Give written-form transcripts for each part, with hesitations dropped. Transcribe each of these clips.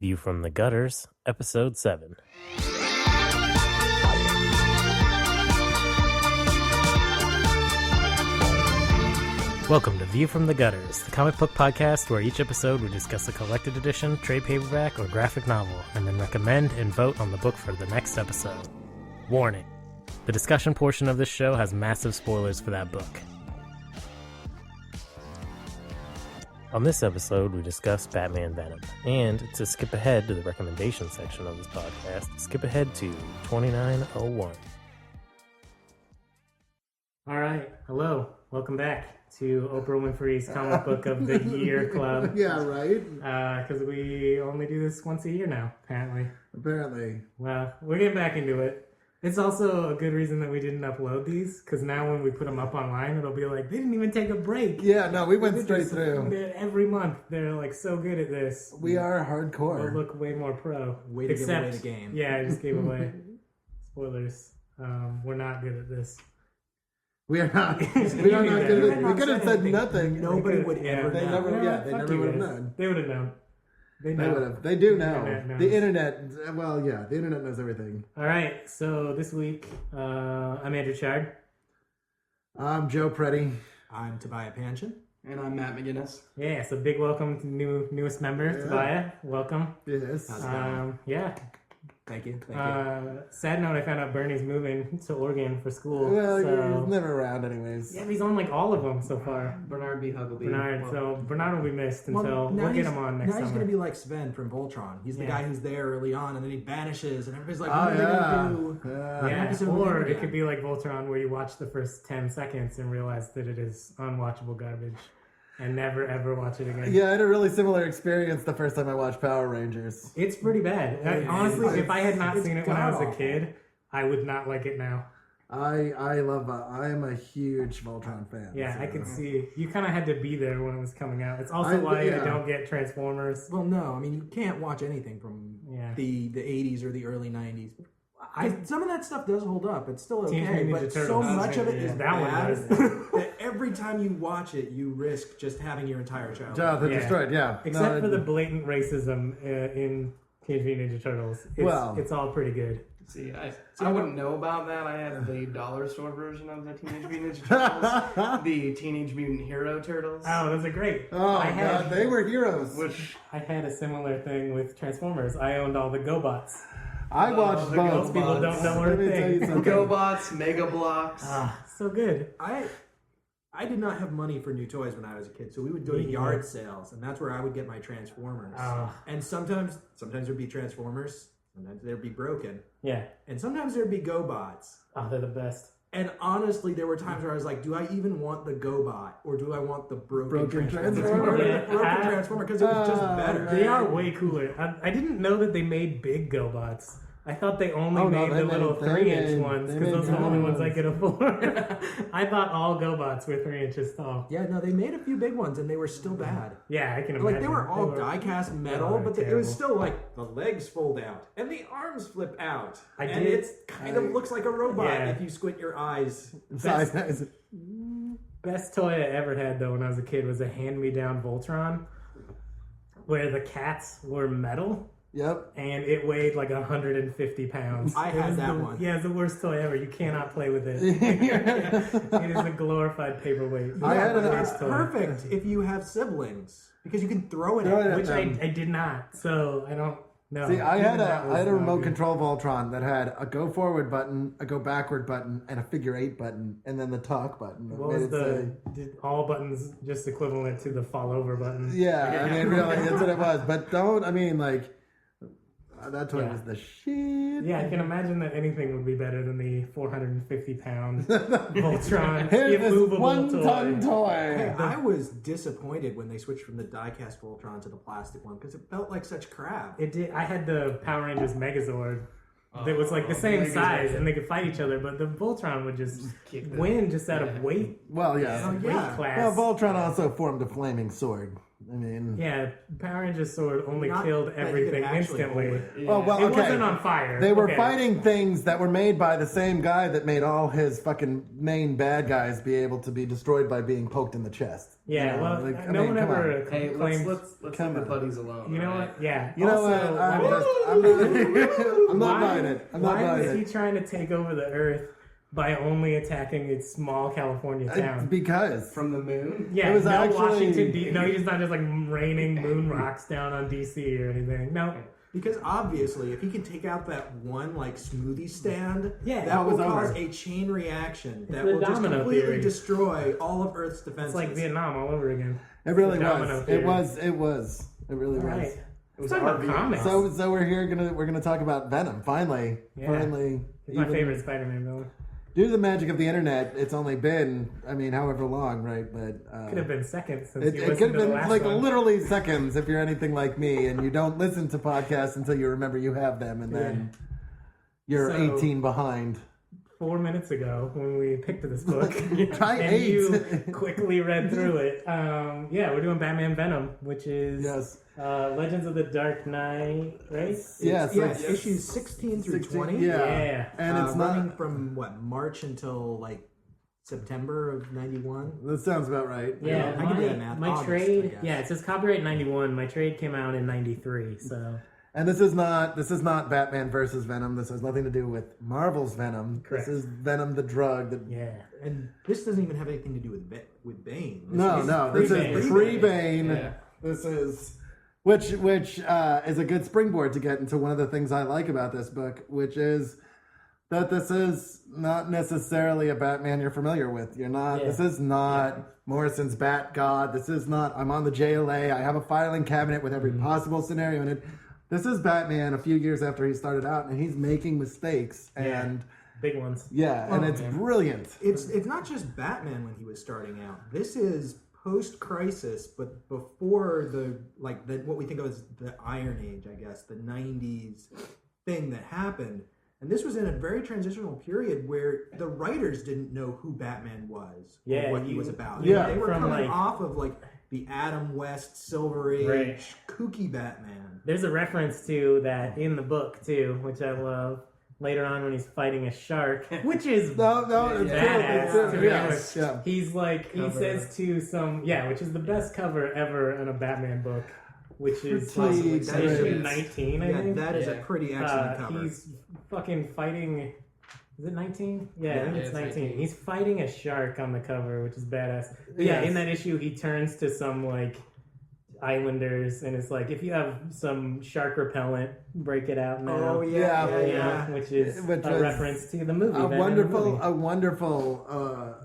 View from the Gutters, Episode 7. Welcome to View from the Gutters, the comic book podcast where each episode we discuss a collected edition, trade paperback, or graphic novel, and then recommend and vote on the book for the next episode. Warning: the discussion portion of this show has massive spoilers for that book. On this episode, we discuss Batman Venom, and to skip ahead to the recommendation section of this podcast, skip ahead to 2901. Alright, hello, welcome back to Oprah Winfrey's Comic Book of the Year Club. Yeah, right? Because we only do this once a year now, apparently. Well, we're getting back into it. It's also a good reason that we didn't upload these, because now when we put them up online, it'll be like, they didn't even take a break. Yeah, no, we went straight through. Every month, they're like so good at this. We are hardcore. We'll look way more pro. Way to give away the game. Yeah, I just gave away. Spoilers. We're not good at this. We are not. We are not good at it. We could have said nothing. Nobody would ever know. They never would have known. They would have known. They would have. They do know. The internet, well, yeah, the internet knows everything. All right, so this week, I'm Andrew Chard. I'm Joe Preti. I'm Tobiah Panshin. And I'm Matt McGinnis. Yeah, so big welcome to newest member, Tobiah. Welcome. Yes. Yeah. Thank you. Sad note, I found out Bernie's moving to Oregon for school. Well, so... he's never around anyways. Yeah, but he's on like all of them so far. Bernard B. Huckabee. Bernard will be missed until we'll get him on next summer. Now he's going to be like Sven from Voltron. He's the guy who's there early on, and then he vanishes, and everybody's like, what are they going to do? Yeah, or it could be like Voltron, where you watch the first 10 seconds and realize that it is unwatchable garbage. And never, ever watch it again. Yeah, I had a really similar experience the first time I watched Power Rangers. It's pretty bad. Honestly, if I had not seen it when I was a kid, I would not like it now. I am a huge Voltron fan. Yeah, so. I could see. You kind of had to be there when it was coming out. It's also why I don't get Transformers. Well, no, I mean, you can't watch anything from the 80s or the early 90s. Some of that stuff does hold up. It's still okay, but so much of it is bad that every time you watch it, you risk just having your entire childhood destroyed. Yeah, except for the blatant racism in Teenage Mutant Ninja Turtles. It's all pretty good. See, I wouldn't know about that. I had the dollar store version of the Teenage Mutant Ninja Turtles, the Teenage Mutant Hero Turtles. Oh, those are great. Oh, God, they were heroes. Which I had a similar thing with Transformers. I owned all the GoBots. I watched both. People don't know our thing. GoBots, Mega Blocks. So good. I did not have money for new toys when I was a kid, so we would go to yard sales, and that's where I would get my Transformers. And sometimes there'd be Transformers, sometimes they'd be broken. Yeah. And sometimes there'd be GoBots. Oh, they're the best. And honestly, there were times where I was like, do I even want the GoBot, or do I want the broken Transformer? Broken Transformer, because it was just better. They are way cooler. I didn't know that they made big GoBots. I thought they only made the little 3-inch ones, because those are the only ones I could afford. I thought all GoBots were 3 inches tall. Yeah, no, they made a few big ones, and they were still bad. Yeah, I can imagine. Like, they were all die-cast metal, but it was still like, the legs fold out, and the arms flip out. It kind of looks like a robot if you squint your eyes. Best toy I ever had, though, when I was a kid was a hand-me-down Voltron, where the cats were metal. Yep. And it weighed like 150 pounds. I had that one. Yeah, it's the worst toy ever. You cannot play with it. It is a glorified paperweight. It's perfect if you have siblings, because you can throw it at them. Which I did not, so I don't know. See, I had a remote control Voltron that had a go forward button, a go backward button, and a figure 8 button, and then the talk button. What was did all buttons just equivalent to the fall over button? Yeah, I mean, really, that's what it was. But that toy was the shit. Yeah, I can imagine that anything would be better than the 450-pound Voltron. Here's this immovable 1-ton toy. Hey, I was disappointed when they switched from the die-cast Voltron to the plastic one, because it felt like such crap. It did. I had the Power Rangers Megazord. That was like the same size, and they could fight each other, but the Voltron would just win just out of weight. Well, yeah. Weight class. Well, Voltron also formed a flaming sword. I mean, Power Rangers sword only killed everything instantly. Well, it wasn't on fire. They were fighting things that were made by the same guy that made all his fucking main bad guys be able to be destroyed by being poked in the chest. Yeah, you know? well, like, no one ever claimed... let's leave the putties alone. You know what? Yeah. You know what? I'm not buying it. Why is he trying to take over the Earth by only attacking its small California town? Because from the moon? Yeah, it was Washington no, he's not just like raining moon rocks down on DC or anything. No. Because obviously, if he can take out that one like smoothie stand, that will cause a chain reaction that will just completely destroy all of Earth's defenses. It's like Vietnam all over again. It really was. It was. It really was. Right. It was about comics. So we're gonna talk about Venom. Finally. It's my favorite Spider-Man villain. Due to the magic of the internet, it's only been, however long, right? But could have been seconds since it could have been like literally seconds if you're anything like me and you don't listen to podcasts until you remember you have them, and then you're 18 behind. 4 minutes ago when we picked this book, Try and 8. You quickly read through it. We're doing Batman Venom, which is Legends of the Dark Knight, right? Yes, issues 16 through 20. Yeah. And it's running from March until like September of 91. That sounds about right. Yeah, I can do that math. My trade, it says copyright 91. My trade came out in 93, so. And this is not Batman versus Venom. This has nothing to do with Marvel's Venom. Correct. This is Venom the drug. And this doesn't even have anything to do with Bane. This is pre-Bane. Yeah. This is which is a good springboard to get into one of the things I like about this book, which is that this is not necessarily a Batman you're familiar with. This is not Morrison's Bat God. This is not I'm on the JLA. I have a filing cabinet with every possible scenario in it. This is Batman a few years after he started out, and he's making mistakes and big ones. And it's brilliant. It's not just Batman when he was starting out. This is post-crisis, but before what we think of as the Iron Age, I guess, the 90s thing that happened. And this was in a very transitional period where the writers didn't know who Batman was or what he was about. Yeah, they were coming off of the Adam West Silver Age kooky Batman. There's a reference to that in the book too, which I love. Later on, when he's fighting a shark, which is badass. Yeah. He's like he says to which is the best cover ever in a Batman book, which is issue 19. I think that is a pretty excellent cover. He's fucking fighting. Is it 19? Yeah, I think it's 19. He's fighting a shark on the cover, which is badass. Yeah, in that issue, he turns to some islanders and it's like, if you have some shark repellent, break it out now. Which is a reference to the movie. A wonderful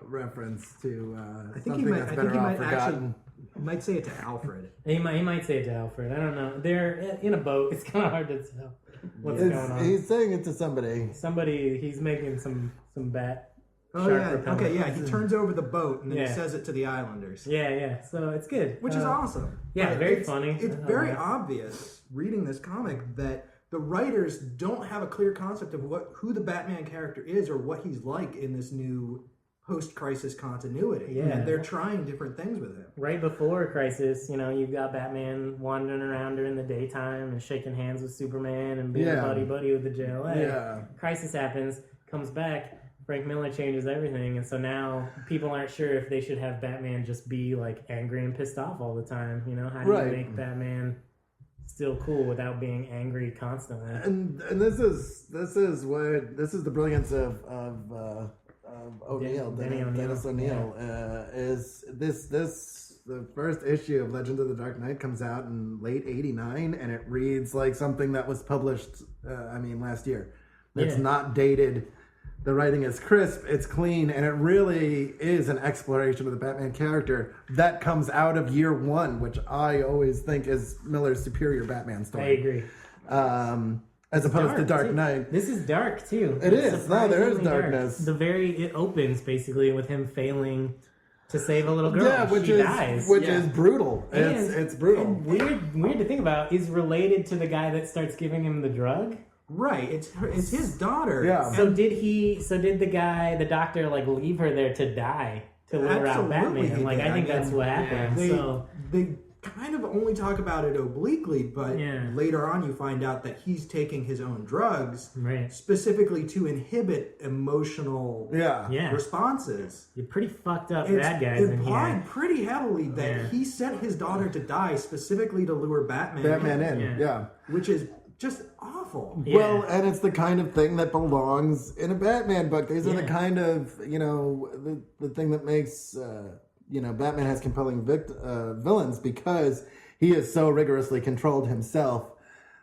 reference to I think he might say it to Alfred. He might say it to Alfred. I don't know. They're in a boat. It's kind of hard to tell what's going on. He's saying it to somebody. He's making some bat. He turns over the boat and then he says it to the Islanders. So it's good. Which is awesome. Yeah, very funny. It's very obvious reading this comic that the writers don't have a clear concept of who the Batman character is or what he's like in this new post-crisis continuity. Yeah. And they're trying different things with him. Right before Crisis, you've got Batman wandering around during the daytime and shaking hands with Superman and being buddy-buddy with the JLA. Yeah. Crisis happens, comes back, Frank Miller changes everything, and so now people aren't sure if they should have Batman just be angry and pissed off all the time. How do you make Batman still cool without being angry constantly? And this is the brilliance of O'Neill, Dennis O'Neill. Is this the first issue of Legends of the Dark Knight comes out in late '89, and it reads like something that was published last year. It's not dated. The writing is crisp, it's clean, and it really is an exploration of the Batman character that comes out of year one, which I always think is Miller's superior Batman story. I agree. As opposed to Dark Knight. This is dark, too. It is. No, there is darkness. It opens, basically, with him failing to save a little girl. Yeah, which is brutal. It's brutal. And weird to think about, is related to the guy that starts giving him the drug. Right, it's his daughter. Yeah. So did the doctor leave her there to die to lure out Batman. Like, I think that's what happened. They kind of only talk about it obliquely, but later on you find out that he's taking his own drugs specifically to inhibit emotional responses. You're pretty fucked up bad guys in here. Pretty heavily that he sent his daughter to die specifically to lure Batman in. Which is just awful. Well, and it's the kind of thing that belongs in a Batman book. These are the kind of, the thing that makes... Batman has compelling villains because he is so rigorously controlled himself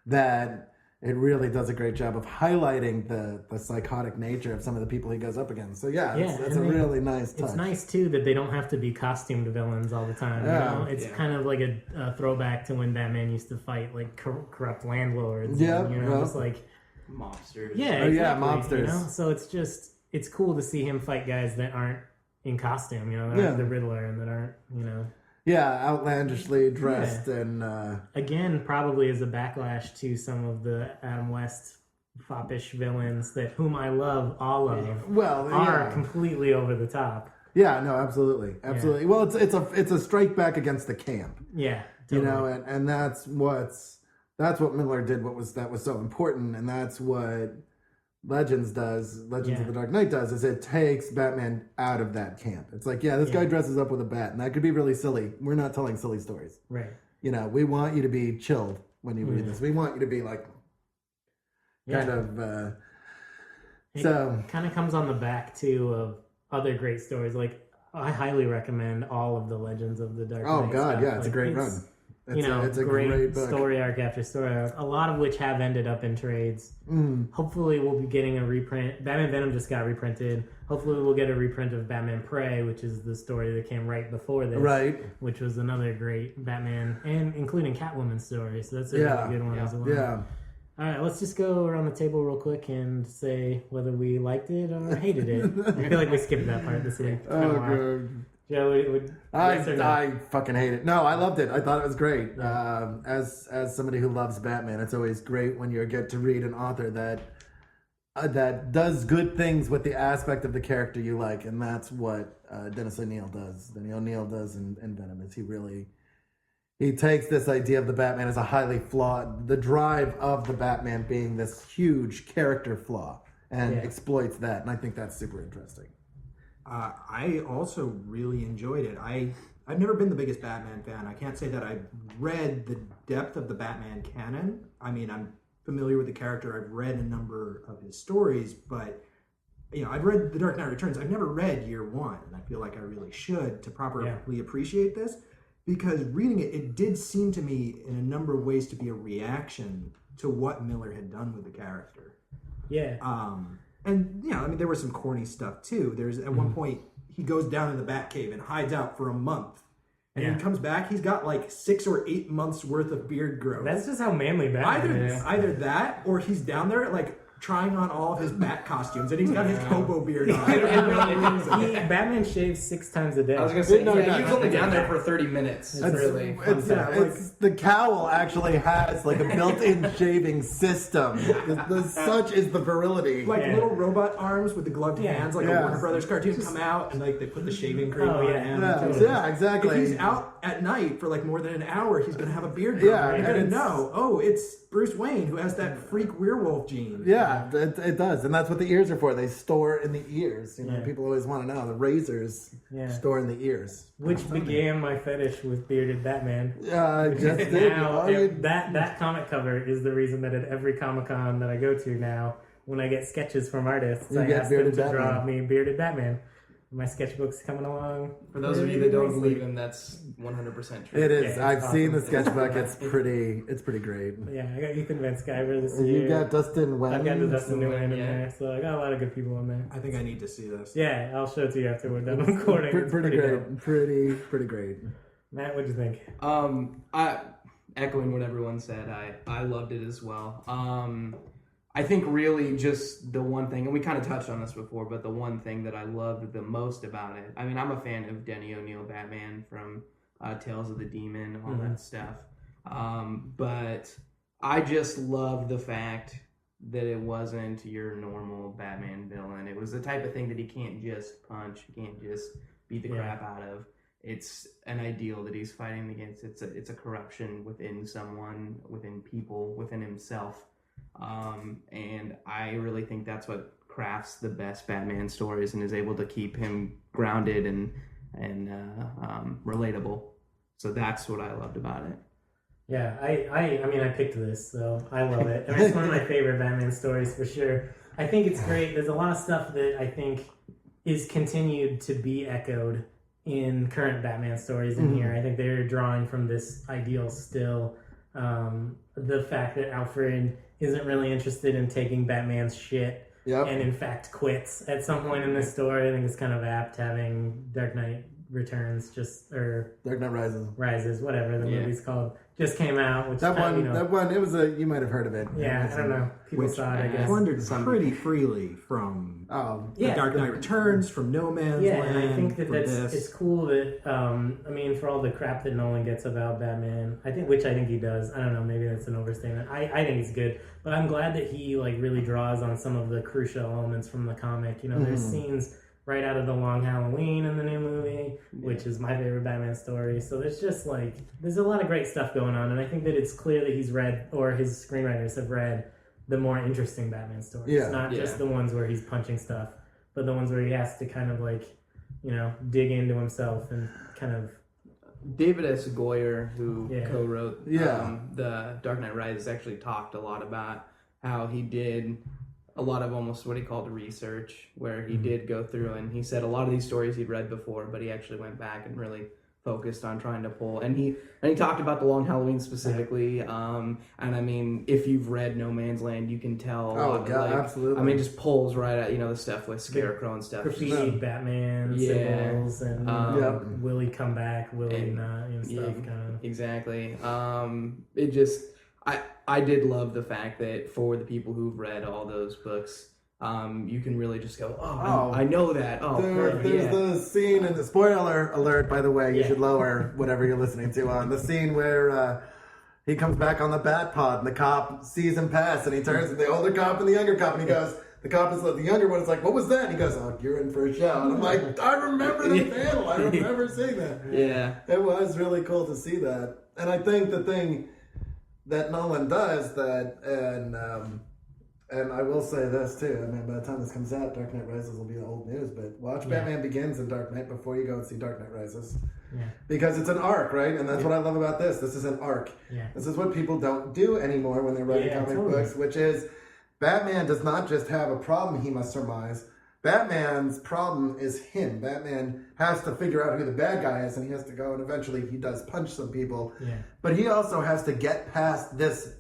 that it really does a great job of highlighting the psychotic nature of some of the people he goes up against. So it's a really nice touch. It's nice too that they don't have to be costumed villains all the time. It's kind of like a throwback to when Batman used to fight like corrupt landlords. Just like mobsters. Yeah, exactly, mobsters. So it's cool to see him fight guys that aren't in costume, that aren't the Riddler and that aren't, outlandishly dressed and... Again, probably as a backlash to some of the Adam West foppish villains whom I love, all of, are completely over the top. Yeah, no, absolutely. Yeah. Well, it's a strike back against the camp. Yeah, totally. And that's what Miller did. That was so important, and that's what Legends of the Dark Knight does, is it takes Batman out of that camp. It's like, this guy dresses up with a bat, and that could be really silly. We're not telling silly stories. Right. We want you to be chilled when you read this. We want you to be like, kind of... It kind of comes on the back, too, of other great stories. Like, I highly recommend all of the Legends of the Dark Knight. Oh, God, stuff. It's a great run. It's a great story arc after story arc, a lot of which have ended up in trades. Hopefully we'll be getting a reprint. Batman Venom just got reprinted. Hopefully we'll get a reprint of Batman Prey, which is the story that came right before this. Right. Which was another great Batman, and including Catwoman story. So that's a really good one as well. Yeah. All right, let's just go around the table real quick and say whether we liked it or hated it. I feel like we skipped that part this week. God. Joe, I fucking hate it. No, I loved it. I thought it was great. As somebody who loves Batman, it's always great when you get to read an author that does good things with the aspect of the character you like, and that's what Dennis O'Neil does. Denny O'Neil does in Venom. Is he takes this idea of the Batman as a highly flawed, the drive of the Batman being this huge character flaw, and exploits that, and I think that's super interesting. I also really enjoyed it. I've never been the biggest Batman fan. I can't say that I've read the depth of the Batman canon. I mean, I'm familiar with the character. I've read a number of his stories, but I've read The Dark Knight Returns. I've never read Year One, and I feel like I really should to properly appreciate this, because reading it, it did seem to me in a number of ways to be a reaction to what Miller had done with the character. Yeah. And, there was some corny stuff, too. There's, at one point, he goes down in the Batcave and hides out for a month. And when he comes back, he's got, 6 or 8 months' worth of beard growth. That's just how manly Batman is. Either that, or he's down there, trying on all of his bat costumes, and he's got his hobo beard on. Batman shaves 6 times a day. I was going to say, he's only down there for 30 minutes. It's the cowl actually has a built-in shaving system. Such is the virility. Little robot arms with the gloved hands, a Warner Brothers cartoon come out, and they put the shaving cream on him. Yeah, exactly. If he's out at night for more than an hour, he's going to have a beard growth. You're going to know, it's Bruce Wayne who has that freak werewolf gene. Yeah, it does, and that's what the ears are for. They store in the ears. People always want to know. The razors store in the ears. Which began my fetish with bearded Batman. Just now, that comic cover is the reason that at every Comic-Con that I go to now, when I get sketches from artists, I ask them to draw me bearded Batman. My sketchbook's coming along. For those of you that don't believe him, that's 100% true. It is. I've seen the sketchbook. It's pretty great. Yeah, I got Ethan Van Sciver this year. You got Dustin Nguyen. I've got the Dustin Nguyen in there, so I got a lot of good people in there. I think I need to see this. Yeah, I'll show it to you after we're done recording. Pretty great. Pretty great. Matt, what'd you think? Echoing what everyone said, I loved it as well. I think really just the one thing, and we kind of touched on this before, but the one thing that I loved the most about it, I mean, I'm a fan of Denny O'Neil Batman from Tales of the Demon, all that stuff. But I just love the fact that it wasn't your normal Batman villain. It was the type of thing that he can't just punch, he can't just beat the crap out of. It's an ideal that he's fighting against. It's a corruption within someone, within people, within himself. And I really think that's what crafts the best Batman stories and is able to keep him grounded and relatable. So that's what I loved about it. Yeah, I mean, I picked this, so I love it. And it's one of my favorite Batman stories for sure. I think it's great. There's a lot of stuff that I think is continued to be echoed in current Batman stories in here. I think they're drawing from this ideal still. The fact that Alfred isn't really interested in taking Batman's shit and in fact quits at some point in this story. I think it's kind of apt having Dark Knight Returns or Dark Knight Rises, whatever the movie's called, just came out. Which that one, it was you might have heard of it. Yeah, I don't know. People saw it, I guess. Plundered pretty freely from the Dark Knight Returns, from No Man's Land. And I think it's cool that I mean, for all the crap that Nolan gets about Batman, which I think he does. I don't know, maybe that's an overstatement. I think he's good, but I'm glad that he really draws on some of the crucial elements from the comic. There's scenes right out of The Long Halloween in the new movie, which is my favorite Batman story. So there's just there's a lot of great stuff going on, and I think that it's clear that he's read, or his screenwriters have read, the more interesting Batman stories. Not just the ones where he's punching stuff, but the ones where he has to kind of dig into himself and kind of... David S. Goyer, who co-wrote the Dark Knight Rises, actually talked a lot about how he did a lot of almost what he called research, where he did go through, and he said a lot of these stories he'd read before, but he actually went back and really focused on trying to pull. And he talked about The Long Halloween specifically. And I mean, if you've read No Man's Land, you can tell. Absolutely. I mean, just pulls right at the stuff with Scarecrow and stuff. Graffiti, Batman symbols, and will he come back? Will he not? And stuff kind of. Exactly. It just. I did love the fact that for the people who've read all those books, you can really just go, I know that. There's the scene, and the spoiler alert, by the way, you should lower whatever you're listening to on the scene where he comes back on the Bat Pod, and the cop sees him pass, and he turns to the older cop and the younger cop, and he goes, the cop is the younger one is like, what was that? And he goes, you're in for a show. And I'm like, I remember the panel. I remember seeing that. Yeah. It was really cool to see that. And I think the thing that Nolan does and I will say this too. I mean, by the time this comes out, Dark Knight Rises will be old news. But watch Batman Begins and Dark Knight before you go and see Dark Knight Rises, because it's an arc, right? And that's what I love about this. This is an arc. This is what people don't do anymore when they're writing comic books, which is Batman does not just have a problem he must surmise. Batman's problem is him. Batman has to figure out who the bad guy is, and he has to go, and eventually he does punch some people. But he also has to get past this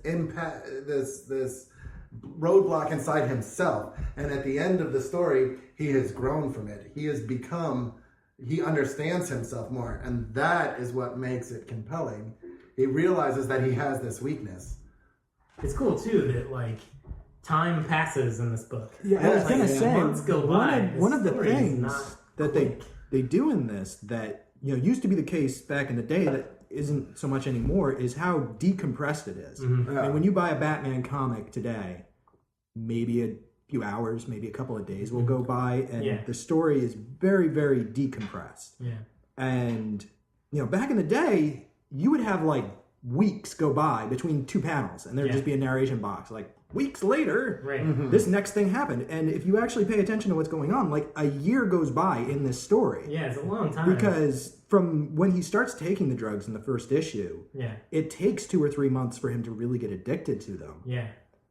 roadblock inside himself. And at the end of the story, he has grown from it. He understands himself more, and that is what makes it compelling. He realizes that he has this weakness. It's cool too that time passes in this book. Yeah, I was going to say, months go by. One of the things that they do in this that used to be the case back in the day that isn't so much anymore is how decompressed it is. I mean, when you buy a Batman comic today, maybe a few hours, maybe a couple of days will go by, and the story is very, very decompressed. And back in the day, you would have weeks go by between two panels, and there'd just be a narration box weeks later, this next thing happened. And if you actually pay attention to what's going on, a year goes by in this story. Yeah, it's a long time. Because from when he starts taking the drugs in the first issue, it takes 2 or 3 months for him to really get addicted to them.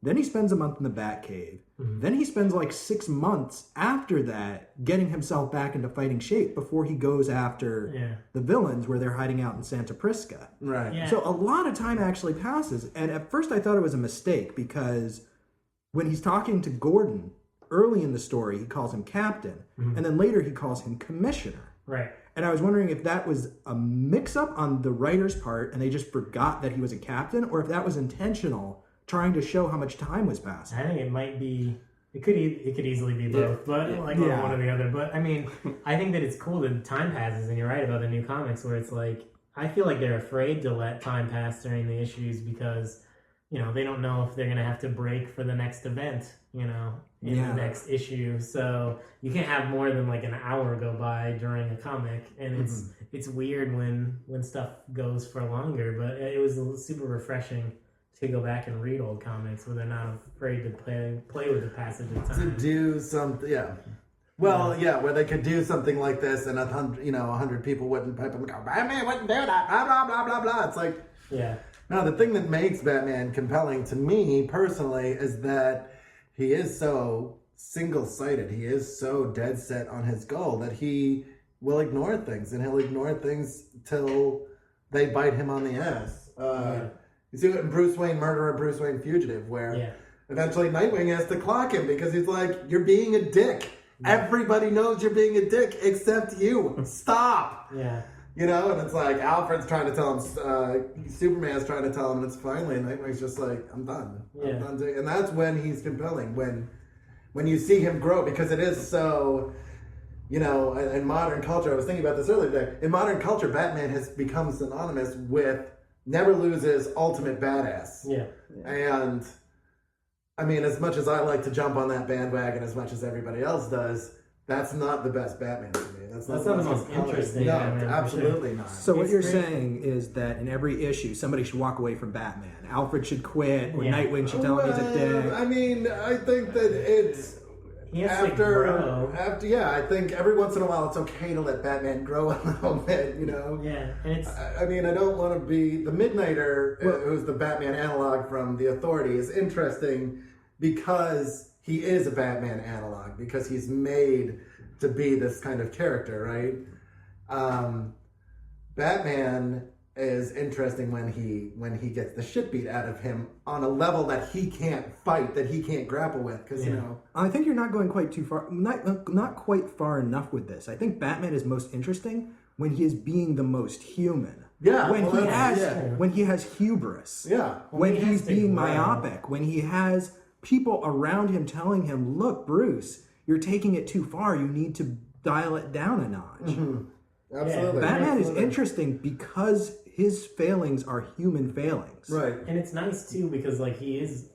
Then he spends a month in the Batcave. Then he spends 6 months after that getting himself back into fighting shape before he goes after the villains where they're hiding out in Santa Prisca. So a lot of time actually passes. And at first I thought it was a mistake because when he's talking to Gordon early in the story, he calls him Captain. And then later he calls him Commissioner. And I was wondering if that was a mix-up on the writer's part and they just forgot that he was a captain, or if that was intentional, trying to show how much time was passing. I think it might be. It could easily be both, but one or the other. But I mean, I think that it's cool that time passes, and you're right about the new comics where it's I feel like they're afraid to let time pass during the issues because they don't know if they're going to have to break for the next event, in the next issue. So you can't have more than like an hour go by during a comic. And it's weird when stuff goes for longer, but it was super refreshing to go back and read old comics where they're not afraid to play with the passage of time. To do something, yeah. Well, where they could do something like this, and 100 people wouldn't pipe up and go, Batman wouldn't do that, blah, blah, blah, blah, blah. It's like, no, the thing that makes Batman compelling to me personally is that he is so single-sighted. He is so dead set on his goal that he will ignore things, and he'll ignore things till they bite him on the ass. You see it in Bruce Wayne Murderer, Bruce Wayne Fugitive, where eventually Nightwing has to clock him because he's like, you're being a dick. Everybody knows you're being a dick except you. Stop. Yeah. And it's like Alfred's trying to tell him, Superman's trying to tell him, and it's finally, and Nightwing's just like, I'm done. Yeah. I'm done doing, and that's when he's compelling, when you see him grow, because it is so, in modern culture, I was thinking about this earlier today, in modern culture, Batman has become synonymous with never loses ultimate badass. Yeah. And I mean, as much as I like to jump on that bandwagon, as much as everybody else does, that's not the best Batman to me. That's not the most interesting. No, Batman, absolutely not. So what you're saying is that in every issue, somebody should walk away from Batman. Alfred should quit, or Nightwing should tell him he's a dick. I mean, I think that it's after, I think every once in a while it's okay to let Batman grow a little bit, Yeah, and it's. I mean, I don't want to be the Midnighter, who's the Batman analog from The Authority, is interesting because he is a Batman analog, because he's made to be this kind of character, right? Batman is interesting when he gets the shit beat out of him on a level that he can't fight, that he can't grapple with, because I think you're not going quite too far, not quite far enough with this. I think Batman is most interesting when he is being the most human. Yeah, when he has hubris. Yeah, when he's being myopic. When he has people around him telling him, "Look, Bruce, you're taking it too far. You need to dial it down a notch." Mm-hmm. Absolutely. Batman is interesting because his failings are human failings. Right. And it's nice too because he is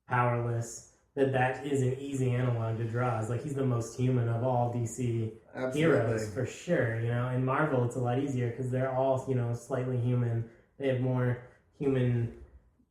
powerless. That is an easy analog to draw. It's he's the most human of all DC heroes for sure. In Marvel it's a lot easier because they're all slightly human. They have more human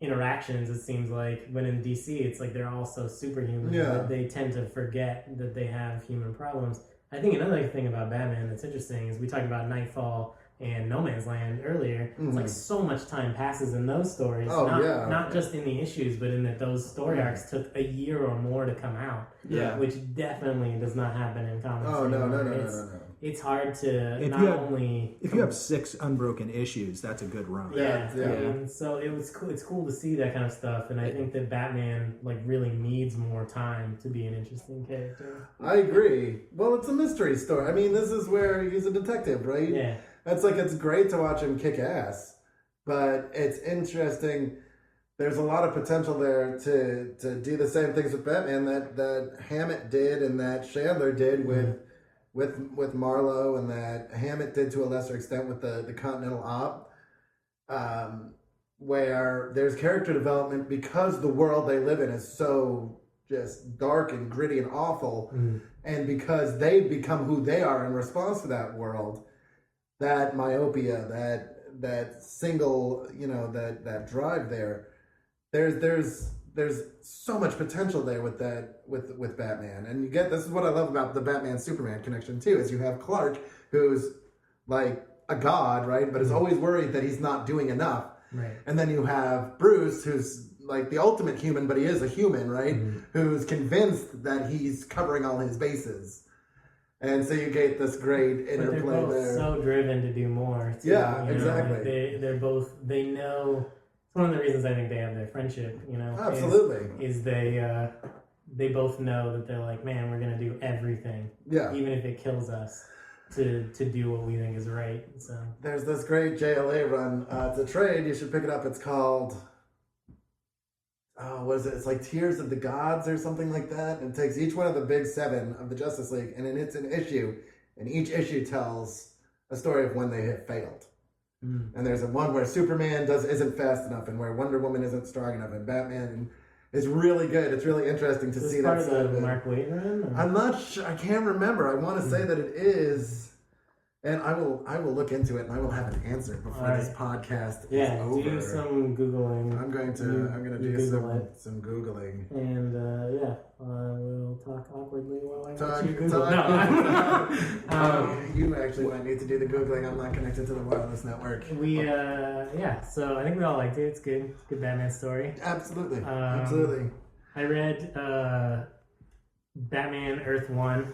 interactions, it seems like. When in DC it's they're all so superhuman that they tend to forget that they have human problems. I think another thing about Batman that's interesting is we talked about Nightfall and No Man's Land earlier. It's so much time passes in those stories. Not just in the issues, but in that those story arcs took a year or more to come out. Yeah. Which definitely does not happen in comics. Oh, no. It's hard to if you have 6 unbroken issues, that's a good run. Yeah. And so it was cool. It's cool to see that kind of stuff, and I think that Batman really needs more time to be an interesting character. I agree. Well, it's a mystery story. I mean, this is where he's a detective, right? Yeah. It's great to watch him kick ass, but it's interesting. There's a lot of potential there to do the same things with Batman that Hammett did and that Chandler did with Marlowe, and that Hammett did to a lesser extent with the Continental Op, where there's character development because the world they live in is so just dark and gritty and awful, and because they become who they are in response to that world. That myopia, that single, that drive there. There's so much potential there with Batman, and this is what I love about the Batman Superman connection too, is you have Clark, who's like a god, right, but is always worried that he's not doing enough, right, and then you have Bruce, who's like the ultimate human, but he is a human, right, who's convinced that he's covering all his bases. And so you get this great interplay there. But they're both so driven to do more. Too, exactly. They're both, they know, it's one of the reasons I think they have their friendship, Absolutely. Is they both know that they're like, man, we're going to do everything. Yeah. Even if it kills us to do what we think is right. So there's this great JLA run. It's a trade. You should pick it up. It's called... what is it? It's Tears of the Gods or something like that. And it takes each one of the big 7 of the Justice League, and it's an issue. And each issue tells a story of when they have failed. And there's one where Superman isn't fast enough, and where Wonder Woman isn't strong enough, and Batman is really good. It's really interesting to see that. Is this part of the Mark Waid run? I'm not sure. I can't remember. I want to say that it is. And I will look into it, and I will have an answer before this podcast is over. Do some Googling. I'm going to do some Googling. And we'll talk awkwardly while I Talk, you Google. You actually might need to do the Googling. I'm not connected to the wireless network. So I think we all liked it. It's good. It's a good Batman story. Absolutely. Absolutely. I read Batman Earth 1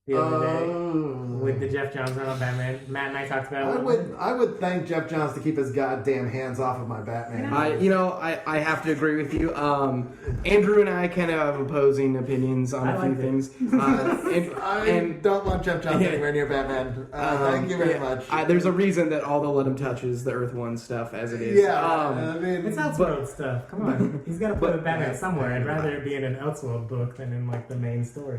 the other day with the Jeff Johns run on Batman. Matt and I talked about it. I would thank Jeff Johns to keep his goddamn hands off of my Batman. I have to agree with you. Andrew and I kind of have opposing opinions on a few things. I don't want Jeff Johns anywhere near Batman. Thank you very much. There's a reason that all they'll let him touch is the Earth 1 stuff as it is. Yeah, I mean, it's Elseworld stuff. Come on, he's got to put Batman somewhere. I'd rather it be in an Elseworld book than in like the main story.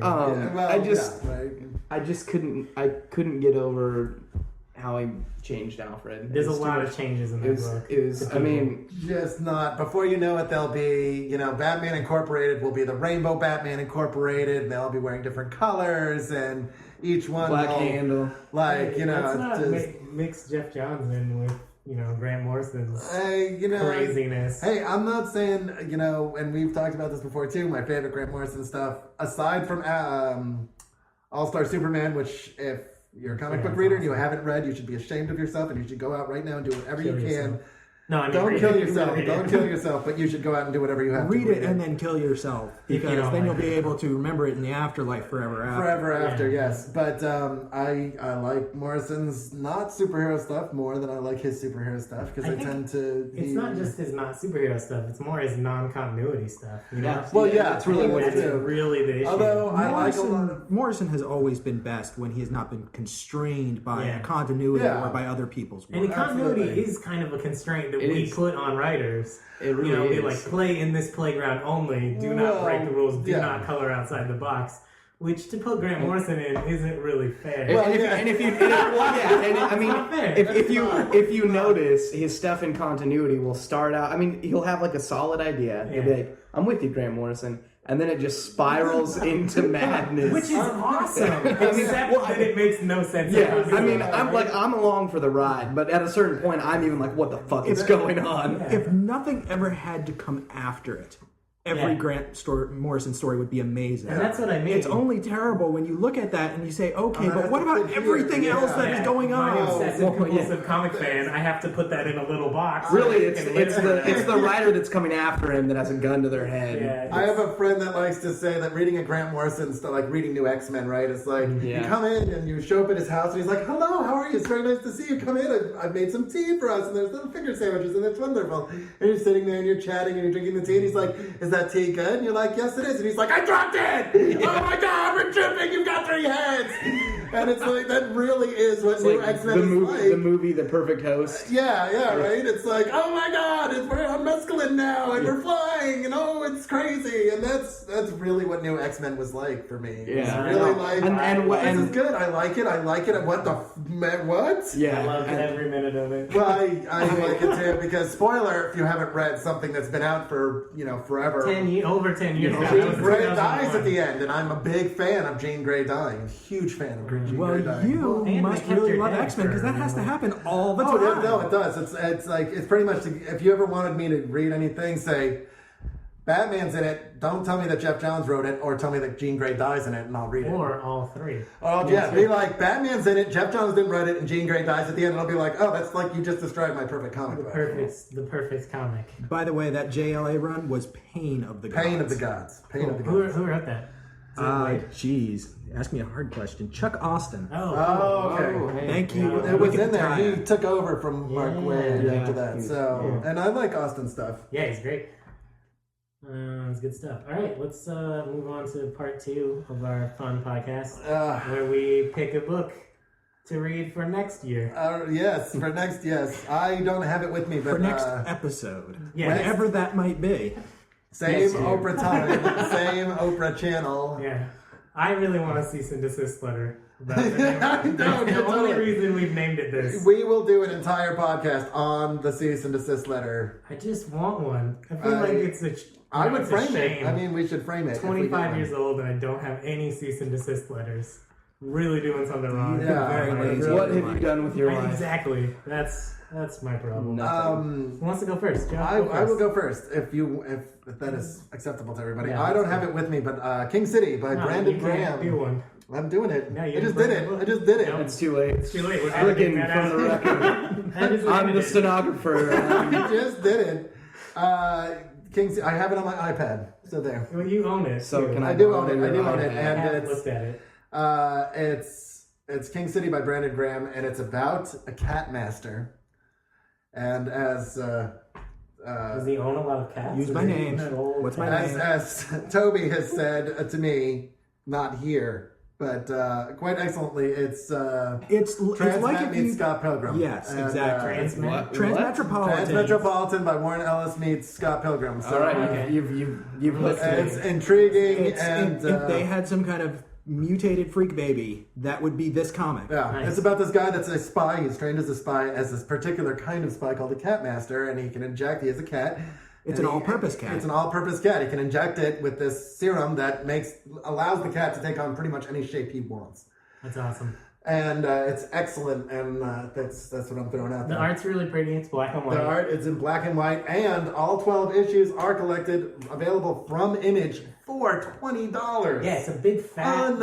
I just couldn't get over how he changed Alfred. There's a lot of changes in that book. Just not. Before you know it, they'll be, Batman Incorporated will be the Rainbow Batman Incorporated, and they'll all be wearing different colors, and each one Black handle. Mix Jeff Johns in with Grant Morrison's craziness. Hey, I'm not saying, and we've talked about this before too, my favorite Grant Morrison stuff, aside from All-Star Superman, which if you're a comic book reader and you haven't read, you should be ashamed of yourself, and you should go out right now and do whatever you can. Don't kill yourself. Don't kill yourself, but you should go out and do whatever you have to. Read it and then kill yourself, because then you'll be able to remember it in the afterlife forever after. Forever after, yes. But I like Morrison's not superhero stuff more than I like his superhero stuff, because I tend to. It's not just his not superhero stuff; it's more his non-continuity stuff. It's really what it is. Really the issue. Although I like a lot of Morrison has always been best when he has not been constrained by continuity or by other people's work. And the continuity is kind of a constraint that we put on writers. It really is. Be like, play in this playground only. Do not break the rules. Do not color outside the box. Which, to put Grant Morrison in, isn't really fair. If you notice, his stuff in continuity will start out. He'll have like a solid idea. He'll be like, "I'm with you, Grant Morrison." And then it just spirals into madness, which is awesome. Except that it makes no sense. I'm along for the ride, but at a certain point, I'm even like, "What the fuck is going on?" If nothing ever had to come after it, every Grant Morrison story would be amazing. And that's what I mean. It's only terrible when you look at that and you say, okay, but what about everything else that is going on? I'm an obsessive compulsive comic fan. I have to put that in a little box. Really, it's the writer that's coming after him that has a gun to their head. Yeah, I have a friend that likes to say that reading a Grant Morrison stuff, like reading New X-Men, right? It's like you come in and you show up at his house and he's like, "Hello, how are you? It's very nice to see you. Come in. I've made some tea for us, and there's little finger sandwiches, and it's wonderful." And you're sitting there and you're chatting and you're drinking the tea, and he's like, "Is that tea good?" And you're like, "Yes, it is." And he's like, "I dropped it! Oh my God, we're tripping! You've got 3 heads!" And it's like, that really is what New X-Men is like. The movie The Perfect Host. Yeah, right? It's like, oh my God, we're on mescaline now, and we're flying, and it's crazy. And that's really what New X-Men was like for me. Yeah. It's really like, this is good. I like it. And what what? Yeah. I loved every minute of it. Well, I like it too, because spoiler, if you haven't read something that's been out for, forever. Over 10 years now. Jean Grey dies at the end, and I'm a big fan of Jean Grey dying. A huge fan of Jean Grey dying. You must really love X-Men, because that has to happen all the time. No, it does. It's like, it's pretty much, if you ever wanted me to read anything, say, Batman's in it, don't tell me that Jeff Johns wrote it, or tell me that Jean Grey dies in it, and I'll read it. Or all 3. Be like, Batman's in it, Jeff Johns didn't write it, and Jean Grey dies at the end, and I'll be like, oh, that's like you just described my perfect comic book. The perfect comic. By the way, that JLA run was Pain of the Gods. Pain of the Gods. Who wrote that? Jeez. Ask me a hard question. Chuck Austin. Okay. Thank you. It was in there. He took over from Mark Waid after that. And I like Austin stuff. Yeah, he's great. It's good stuff. All right, let's move on to part 2 of our fun podcast, where we pick a book to read for next year. Yes. I don't have it with me, but for next episode, whenever that might be. Same Oprah time, same Oprah channel. Yeah. I really want to cease and desist letter. That's the only reason we've named it this. We will do an entire podcast on the cease and desist letter. I just want one. I feel like it's a. I would frame it. I mean, we should frame it. 25 years old and I don't have any cease and desist letters. Really doing something wrong. Very lazy. What have you done with your life? Exactly. That's my problem. Who wants to go first? John, I will go first if that is acceptable to everybody. Yeah, I don't have it with me, but King City by Brandon Graham. Do one. I'm doing it. No, I just did it. No, it's too late. It's too late. We're looking from the record. I'm the stenographer. I just did it. King City. I have it on my iPad. So there. Well, you own it. So can I do own it. I do own it. And I have looked at it. It's King City by Brandon Graham, and it's about a cat master. And as does he own a lot of cats? Use my name. What's my name? As Toby has said to me, not here, but quite excellently, it's like if meets Scott Pilgrim. Yes, and, exactly. Transmetropolitan. Transmetropolitan by Warren Ellis meets Scott Pilgrim. So, all right, okay. You've listened. It's intriguing, and if they had some kind of mutated freak baby, that would be this comic. Yeah, nice. It's about this guy that's a spy. He's trained as a spy, as this particular kind of spy called a cat master, and he can inject. He is a cat. It's an all-purpose cat. It's an all-purpose cat. He can inject it with this serum that allows the cat to take on pretty much any shape he wants. That's awesome. And it's excellent, and that's what I'm throwing out there. The art's really pretty. It's black and white. The art is in black and white, and all 12 issues are collected, available from Image for $20. Yeah, it's a big fat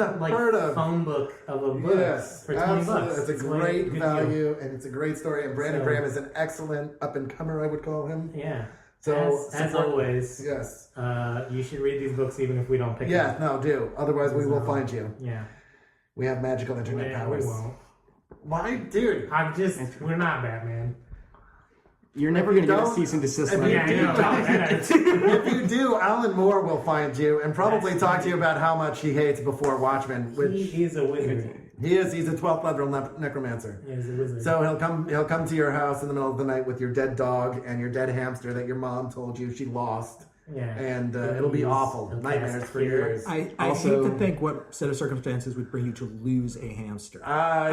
phone book of a book for $20. It's a great value, and it's a great story. And Brandon Graham is an excellent up-and-comer, I would call him. Yeah. So as always, yes, you should read these books even if we don't pick them. Yeah, no, do. Otherwise, we will find you. Yeah. We have magical internet powers. We won't. Why, dude? We're not Batman. You're never going to get a cease and desist letter. If you do, Alan Moore will find you and probably talk to you about how much he hates Before Watchmen. Which he is a wizard. He is. He's a 12th level necromancer. He's a wizard. So he'll come to your house in the middle of the night with your dead dog and your dead hamster that your mom told you she lost. Yeah. And it'll be awful. Nightmares for years. I hate to think what set of circumstances would bring you to lose a hamster. I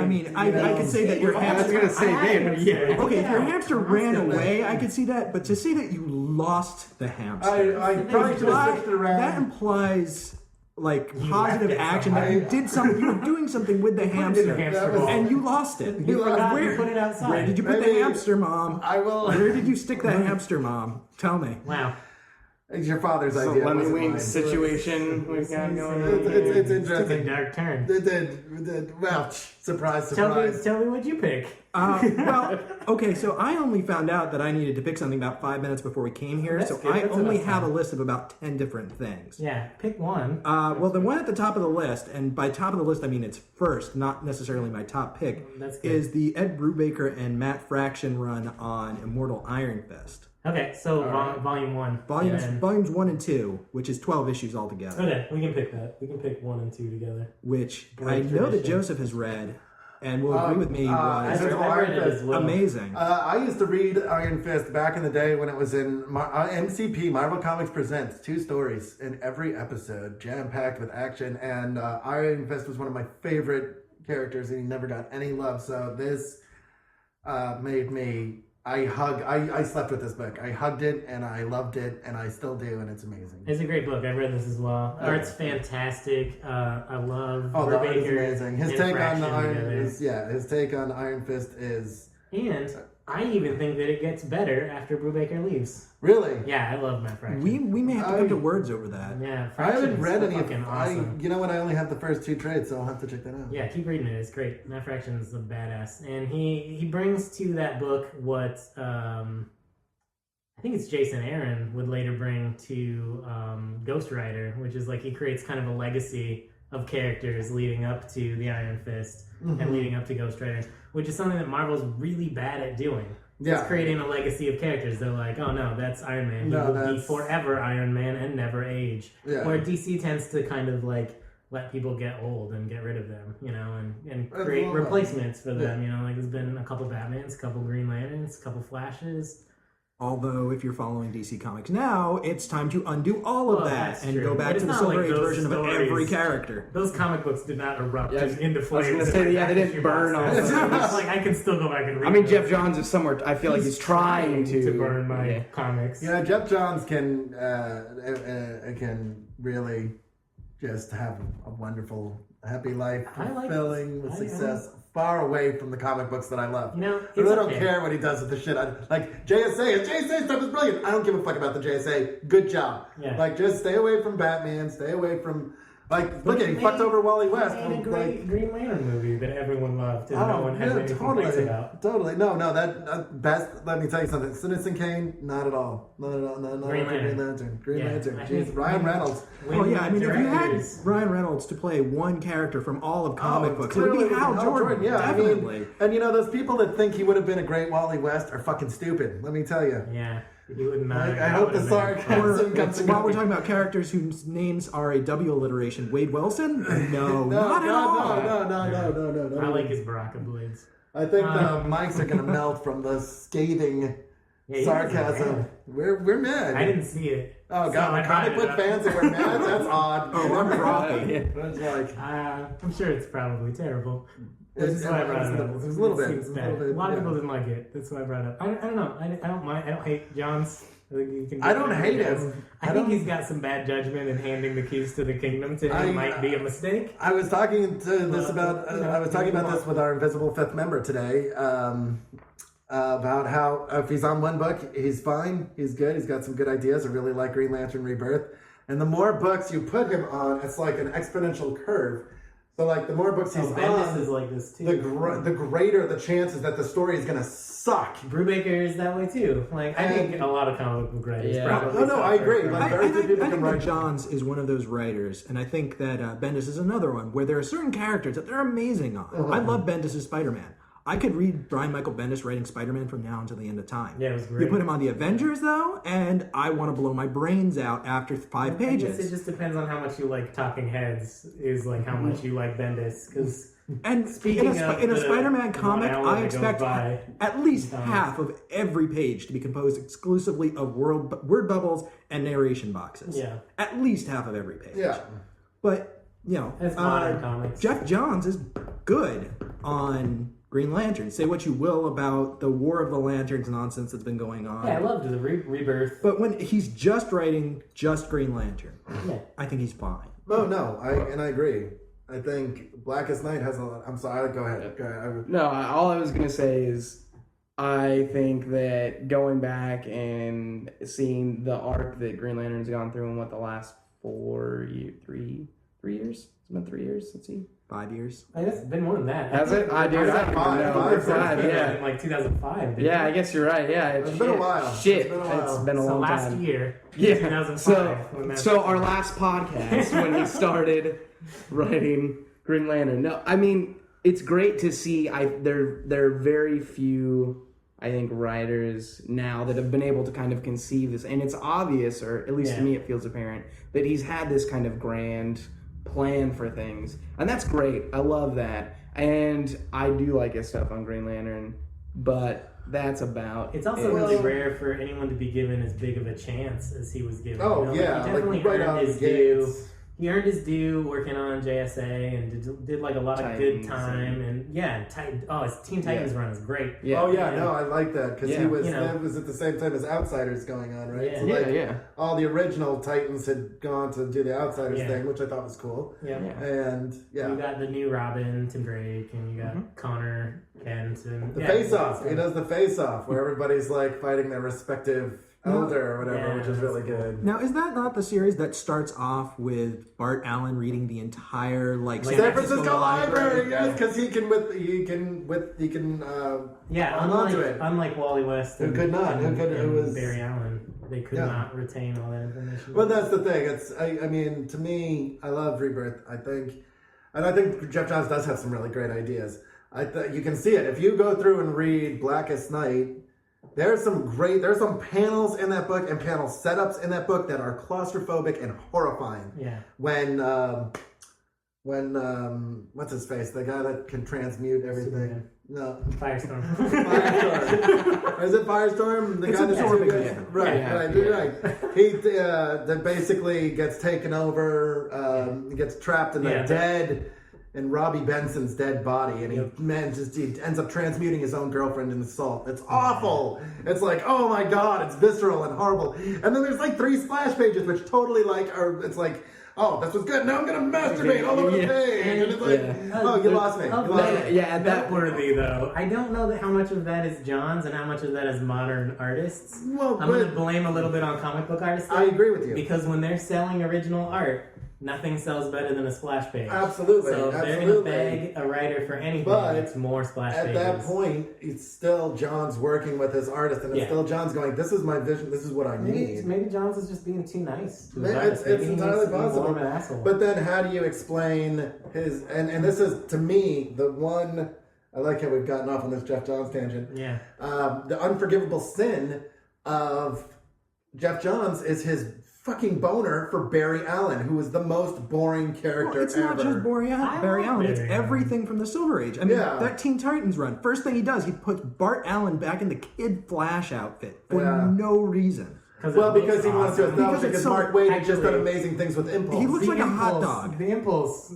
could say that your hamster... I was going to say, okay, if your hamster ran away, I could see that. But to say that you lost the hamster... I probably should have switched it around. That implies... positive action that you did something. You were doing something with the hamster, and you lost it. You forgot to put it outside. Where did you put the hamster, Mom? I will. Where did you stick the hamster, Mom? Tell me. Wow. It's your father's idea. Lemon wing situation we've got going on. It's interesting. It's a dark turn. It did. Well, surprise. Tell me what you pick. Okay, so I only found out that I needed to pick something about 5 minutes before we came here, so I only have a list of about 10 different things. Yeah, pick one. Well, the one at the top of the list, and by top of the list I mean it's first, not necessarily my top pick, is the Ed Brubaker and Matt Fraction run on Immortal Iron Fist. Okay, so volume 1. Volumes 1 and 2, which is 12 issues altogether. Okay, we can pick that. We can pick 1 and 2 together. Which I know that Joseph has read, and will agree with me was amazing. I used to read Iron Fist back in the day when it was in MCP, Marvel Comics Presents, 2 stories in every episode, jam-packed with action, and Iron Fist was one of my favorite characters, and he never got any love, so this made me... I slept with this book. I hugged it, and I loved it, and I still do, and it's amazing. It's a great book. I've read this as well. Art's fantastic. I love the art is Brubaker. amazing. His take on Iron Fist is... And I even think that it gets better after Brubaker leaves. Really? Yeah, I love Matt Fraction. We may have to come to words over that. Yeah, I haven't read any of awesome. You know what? I only have the first 2 trades, so I'll have to check that out. Yeah, keep reading it. It's great. Matt Fraction is a badass, and he brings to that book what I think it's Jason Aaron would later bring to Ghost Rider, which is he creates kind of a legacy of characters leading up to the Iron Fist and leading up to Ghost Rider, which is something that Marvel's really bad at doing. Yeah. It's creating a legacy of characters. They're like, oh no, that's Iron Man. He will be forever Iron Man and never age. Yeah. Where DC tends to kind of let people get old and get rid of them, and create replacements for them. There's been a couple Batmans, a couple Green Lanterns, a couple Flashes. Although, if you're following DC Comics now, it's time to undo all of that and go back to the Silver Age version of every character. Those comic books did not erupt into flames. I was going to say, they didn't burn all of them. Like, I can still go back and read I mean, Jeff Johns is somewhere, I feel like he's trying to burn my comics. Yeah, Jeff Johns can really just have a wonderful, happy life, fulfilling with success. Far away from the comic books that I love. You know, I really don't care what he does with the shit. Like JSA stuff is brilliant. I don't give a fuck about the JSA. Good job. Yeah. Like, just stay away from Batman. Stay away from look at he fucked over Wally West. He made a great Green Lantern movie that everyone loved and no one has any complaints about. Totally. No, that best. Let me tell you something. Citizen Kane, not at all. Not Green Lantern. Jeez, Ryan Reynolds. Well, yeah, I mean, if you had Ryan Reynolds to play one character from all of comic books, it would be Hal Jordan. Yeah, definitely. I mean, and you know, those people that think he would have been a great Wally West are fucking stupid. Let me tell you. Yeah. He would not. I hope the sarcasm comes. While we're talking about characters whose names are a W alliteration, Wade Wilson? No, not at all. No. I like his Baraka blades. I think the mics are going to melt from the scathing sarcasm. We're mad. I didn't see it. Oh god, comic book fans that were mad? That's odd. Oh, I'm frothy. It's like, I'm sure it's probably terrible. That's why I brought it up. It was a little bit. A lot of people didn't like it. That's why I brought it up. I don't know. I don't mind. I don't hate Johns. I don't hate him. I think he's got some bad judgment in handing the keys to the kingdom to him. Might be a mistake. I was talking about this with our invisible fifth member today. About how if he's on one book, he's fine. He's good. He's got some good ideas. I really like Green Lantern Rebirth. And the more books you put him on, it's like an exponential curve. So, like, the more books he's on, Bendis is like this too. The greater the chances that the story is going to suck. Brubaker is that way too. Like, I think a lot of comic book writers probably. No, I agree. Like, very few people can write. I think that Johns is one of those writers, and I think that Bendis is another one where there are certain characters that they're amazing on. I love Bendis' Spider-Man. I could read Brian Michael Bendis writing Spider-Man from now until the end of time. Yeah, it was great. You put him on the Avengers, though, and I want to blow my brains out after 5 pages. I guess it just depends on how much you like Talking Heads, is like how much you like Bendis. Because in a Spider-Man comic, I expect at least half of every page to be composed exclusively of word bubbles and narration boxes. Yeah. At least half of every page. Yeah. But, you know, it's modern comics. Jeff Johns is good on Green Lantern. Say what you will about the War of the Lanterns nonsense that's been going on. Yeah, I loved the Rebirth. But when he's just writing just Green Lantern, I think he's fine. Oh, no, I agree. I think Blackest Night has a lot. I'm sorry, go ahead. No, all I was going to say is I think that going back and seeing the arc that Green Lantern's gone through in the last 3 years? It's been 3 years, let's see. 5 years. It's been more than that. Has it? I do. Five, yeah. In like 2005. Yeah, I guess you're right. Yeah, it's been a while. Shit, it's been a long last time. Year. Yeah. 2005. So our last podcast when he started writing Green Lantern. No, I mean it's great to see. There are very few, I think, writers now that have been able to kind of conceive this, and it's obvious, or at least to me, it feels apparent that he's had this kind of grand plan for things, and that's great. I love that, and I do like his stuff on Green Lantern, but that's about it's also really rare for anyone to be given as big of a chance as he was given. Oh, he definitely earned his due. He earned his due working on JSA and did like a lot of good time and his Teen Titans run is great. Yeah. Oh yeah, no, I like that because he was that was at the same time as Outsiders going on, right? Yeah. So all the original Titans had gone to do the Outsiders thing, which I thought was cool. Yeah. And you got the new Robin, Tim Drake, and you got Connor Kent and the Face Off. He does the Face Off where everybody's like fighting their respective elder or whatever, which is really good. Now, is that not the series that starts off with Bart Allen reading the entire San Francisco Library? Yes, because he can unlike Wally West, who could not, who was Barry Allen, they could not retain all that information. Well, that's the thing. It's I mean, to me, I love Rebirth. I think Jeff Johns does have some really great ideas. You can see it if you go through and read Blackest Night. There's some panels in that book and panel setups in that book that are claustrophobic and horrifying. Yeah. When when what's his face? The guy that can transmute everything. Superman. No, Firestorm. Firestorm. Is it Firestorm? The guy that's right. You're right. He that basically gets taken over, gets trapped in the dead. And Robbie Benson's dead body, and he ends up transmuting his own girlfriend into salt. It's awful. It's like, oh my god, it's visceral and horrible. And then there's like 3 splash pages, which totally it's like, oh, this was good. Now I'm gonna masturbate all over the page. And it's like, oh, you lost me. At that worthy though. I don't know how much of that is John's and how much of that is modern artists. Well, I'm gonna blame a little bit on comic book artists. I agree with you because when they're selling original art, nothing sells better than a splash page. Absolutely. So if they're going to beg a writer for anything, but it's more splash pages. At that point, it's still John's working with his artist, and it's still John's going, this is my vision, this is what I need. Maybe John's is just being too nice to his artist. It's entirely possible. More of an asshole. But then how do you explain his... And this is, to me, the one... I like how we've gotten off on this Jeff Johns tangent. Yeah. The unforgivable sin of Jeff Johns is his fucking boner for Barry Allen, who is the most boring character it's ever. Not just Barry Allen. It's everything from the Silver Age. I mean, that Teen Titans run, first thing he does, he puts Bart Allen back in the Kid Flash outfit for no reason. Well, because he wants to establish because Mark Waid had just done amazing things with Impulse. He looks like a hot dog. The Impulse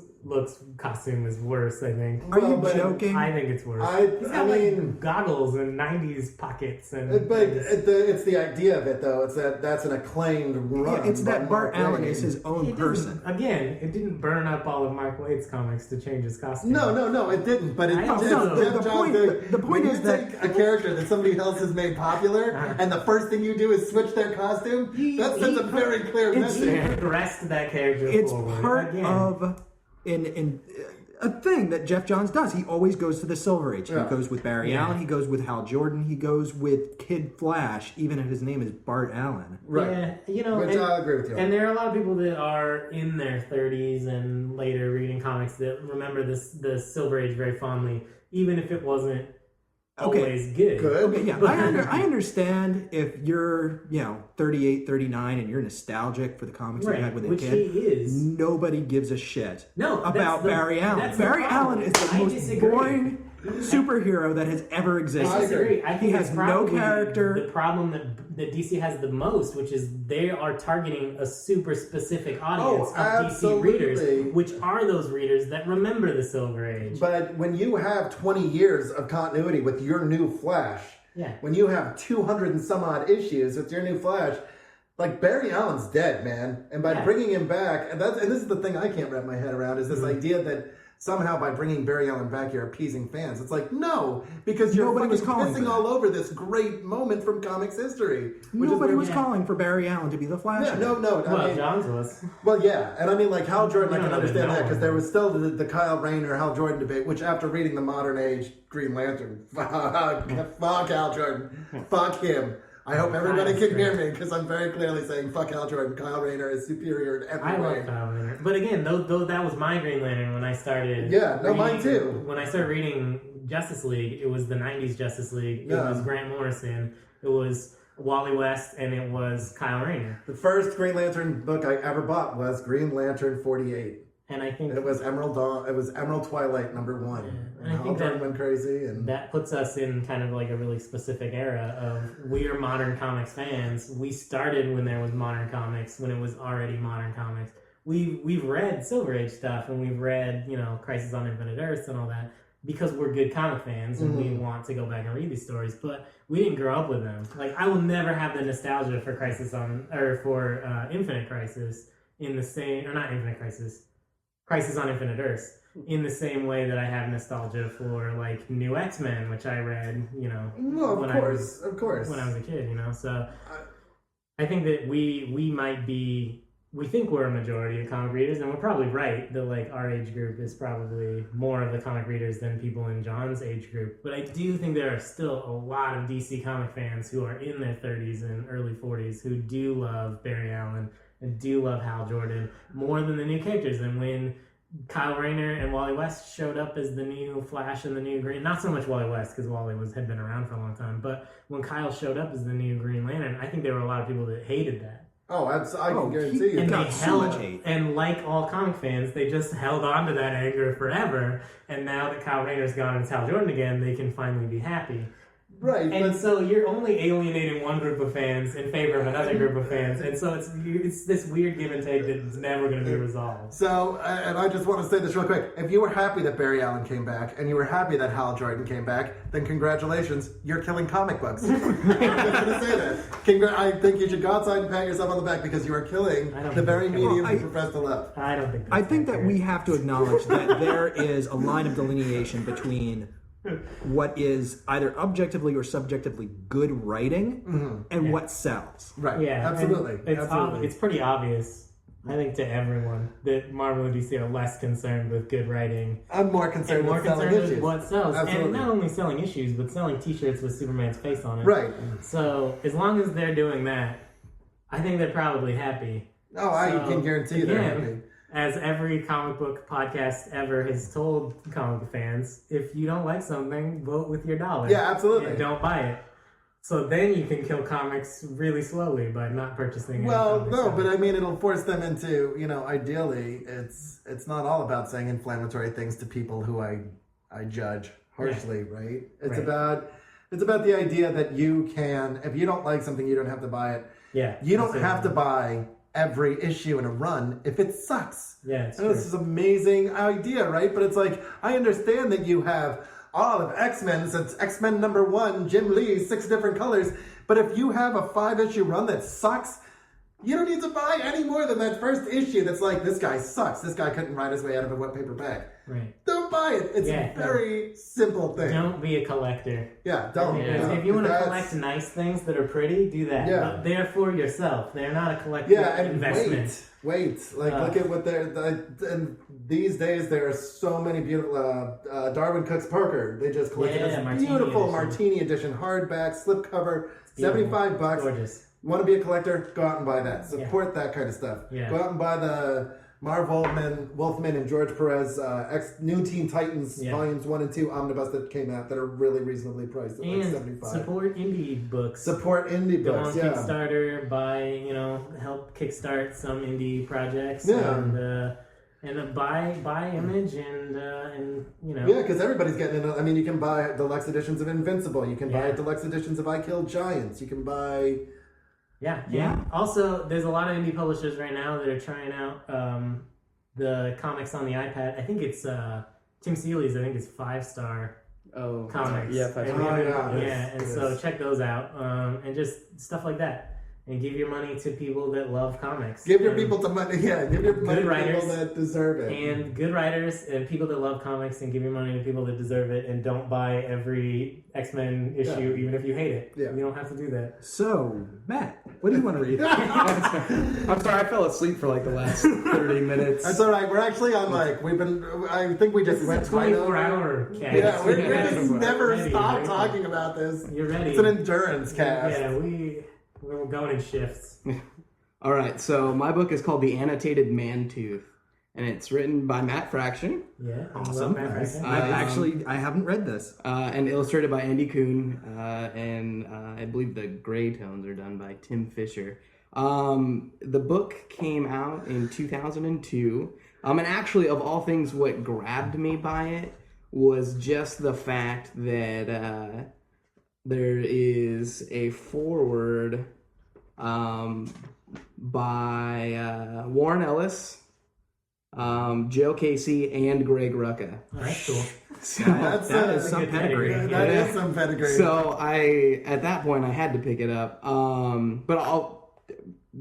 costume is worse, I think. Are you joking? I think it's worse. He's got like goggles and 90s pockets. But it's the idea of it, though. It's that's an acclaimed run. Yeah, it's that Bart Allen is his own person. Again, it didn't burn up all of Mark Waid's comics to change his costume. No, it didn't. But the point is that take a character that somebody else has made popular, and the first thing you do is switch their costume. That sends a very clear message. He progressed that character forward. It's part of a thing that Jeff Johns does. He always goes to the Silver Age. He goes with Barry Allen. He goes with Hal Jordan. He goes with Kid Flash, even if his name is Bart Allen. Right. Yeah, which I agree with you. And there are a lot of people that are in their 30s and later reading comics that remember the Silver Age very fondly, even if it wasn't always good. Okay, yeah. I understand if you're, 38, 39 and you're nostalgic for the comics that you had with a kid. He is. Nobody gives a shit about Barry Allen. Barry Allen is the most boring superhero that has ever existed. I disagree. I think he has no character. The problem that DC has the most, which is they are targeting a super specific audience of DC readers, which are those readers that remember the Silver Age. But when you have 20 years of continuity with your new Flash, when you have 200 and some odd issues with your new Flash, like Barry Allen's dead, man. And by bringing him back, and this is the thing I can't wrap my head around, is this idea that somehow by bringing Barry Allen back, you're appeasing fans. It's like, no, because you're pissing all over this great moment from comics history. Nobody was calling for Barry Allen to be the Flash. Yeah, no. Well, Johns was. Well, yeah. And I mean, like, Hal Jordan, I can understand that, because there was still the Kyle Rayner, Hal Jordan debate, which after reading the modern age Green Lantern, fuck Hal Jordan. Fuck him. I hope everybody can hear me, because I'm very clearly saying fuck Hal Jordan. Kyle Rayner is superior in every way. I love Kyle Rayner. But again, though that was my Green Lantern when I started. Yeah, mine too. When I started reading Justice League, it was the 90s Justice League. It was Grant Morrison. It was Wally West, and it was Kyle Rayner. The first Green Lantern book I ever bought was Green Lantern 48. And I think it was Emerald Dawn. It was Emerald Twilight #1. Yeah. And I think that went crazy, and that puts us in kind of like a really specific era of we are modern comics fans. We started when there was modern comics, when it was already modern comics. We've read Silver Age stuff, and we've read Crisis on Infinite Earths and all that because we're good comic fans and we want to go back and read these stories. But we didn't grow up with them. Like, I will never have the nostalgia for Infinite Crisis in the same, or not Infinite Crisis. Crisis on Infinite Earths, in the same way that I have nostalgia for like New X-Men, which I read, of course, when I was a kid, So I think that we think we're a majority of comic readers, and we're probably right that like our age group is probably more of the comic readers than people in John's age group. But I do think there are still a lot of DC comic fans who are in their 30s and early 40s who do love Barry Allen and do love Hal Jordan more than the new characters. And when Kyle Rayner and Wally West showed up as the new Flash and the new Green, not so much Wally West because Wally had been around for a long time, but when Kyle showed up as the new Green Lantern, I think there were a lot of people that hated that. Oh, I can guarantee you. And they held, and like all comic fans, they just held on to that anger forever. And now that Kyle Rayner's gone and it's Hal Jordan again, they can finally be happy. Right, and so you're only alienating one group of fans in favor of another group of fans, and so it's this weird give and take that's never going to be resolved. So, and I just want to say this real quick: if you were happy that Barry Allen came back, and you were happy that Hal Jordan came back, then congratulations, you're killing comic books. I'm just going to say that. I think you should go outside and pat yourself on the back because you are killing the very medium you profess to love. I don't think. I think that we have to acknowledge that there is a line of delineation between what is either objectively or subjectively good writing and what sells. Right. Yeah. Absolutely. It's pretty obvious, I think, to everyone that Marvel and DC are less concerned with good writing. I'm more concerned with selling issues. With what sells. Absolutely. And not only selling issues, but selling t-shirts with Superman's face on it. Right. So as long as they're doing that, I think they're probably happy. Oh, I can guarantee they're happy. As every comic book podcast ever has told comic book fans, if you don't like something, vote with your dollar. Yeah, absolutely. And don't buy it. So then you can kill comics really slowly by not purchasing it. Well, no, but I mean, it'll force them into, ideally, it's not all about saying inflammatory things to people who I judge harshly, right? It's about the idea that you can, if you don't like something, you don't have to buy it. Yeah. You don't have to buy every issue in a run if it sucks. Yeah, and this is an amazing idea, right? But it's like, I understand that you have all of X-Men, so it's X-Men #1, Jim Lee, 6 different colors, but if you have a 5-issue run that sucks, you don't need to buy any more than that first issue that's like, this guy sucks, this guy couldn't write his way out of a wet paper bag. Right. Don't buy it. It's a very simple thing. Don't be a collector. Yeah, don't. If you want to collect nice things that are pretty, do that. Yeah. But they're for yourself. They're not a collective investment. Wait. Look at what and these days there are so many beautiful, Darwin Cook's Parker. They just collected this beautiful Martini edition, hardback, slipcover, $75. Gorgeous. Want to be a collector? Go out and buy that. Support that kind of stuff. Yeah. Go out and buy the Marv Wolfman and George Perez New Teen Titans Volumes 1 and 2 omnibus that came out that are really reasonably priced at like $75. Support indie books. Support indie books, Go on Kickstarter, buy, help kickstart some indie projects. Yeah. And buy Image and Yeah, because everybody's getting in. I mean, you can buy deluxe editions of Invincible. You can buy deluxe editions of I Killed Giants. You can buy... Yeah. Also, there's a lot of indie publishers right now that are trying out the comics on the iPad. I think it's Tim Seeley's. I think it's 5-star comics. Yeah, 5-star. And so check those out and just stuff like that. And give your money to people that love comics. Give your people to money. Yeah, give your money to people that deserve it. And good writers and people that love comics, and give your money to people that deserve it. And don't buy every X-Men issue, even if you hate it. Yeah. You don't have to do that. So, Matt, what do you want to read? I'm sorry, I fell asleep for like the last 30 minutes. That's all right. We're actually on I think we just went 24-hour cast. Yeah, we just never stop talking about this. You're ready. It's an endurance cast. Yeah, we're going in shifts. All right, so my book is called The Annotated Mantooth, and it's written by Matt Fraction. Yeah, awesome. I haven't read this. And illustrated by Andy Kuhn, and I believe the gray tones are done by Tim Fisher. The book came out in 2002, and actually, of all things, what grabbed me by it was just the fact that there is a foreword by Warren Ellis, Joe Casey, and Greg Rucka. Oh, that's cool. So that is some pedigree. That is some pedigree. So at that point I had to pick it up. But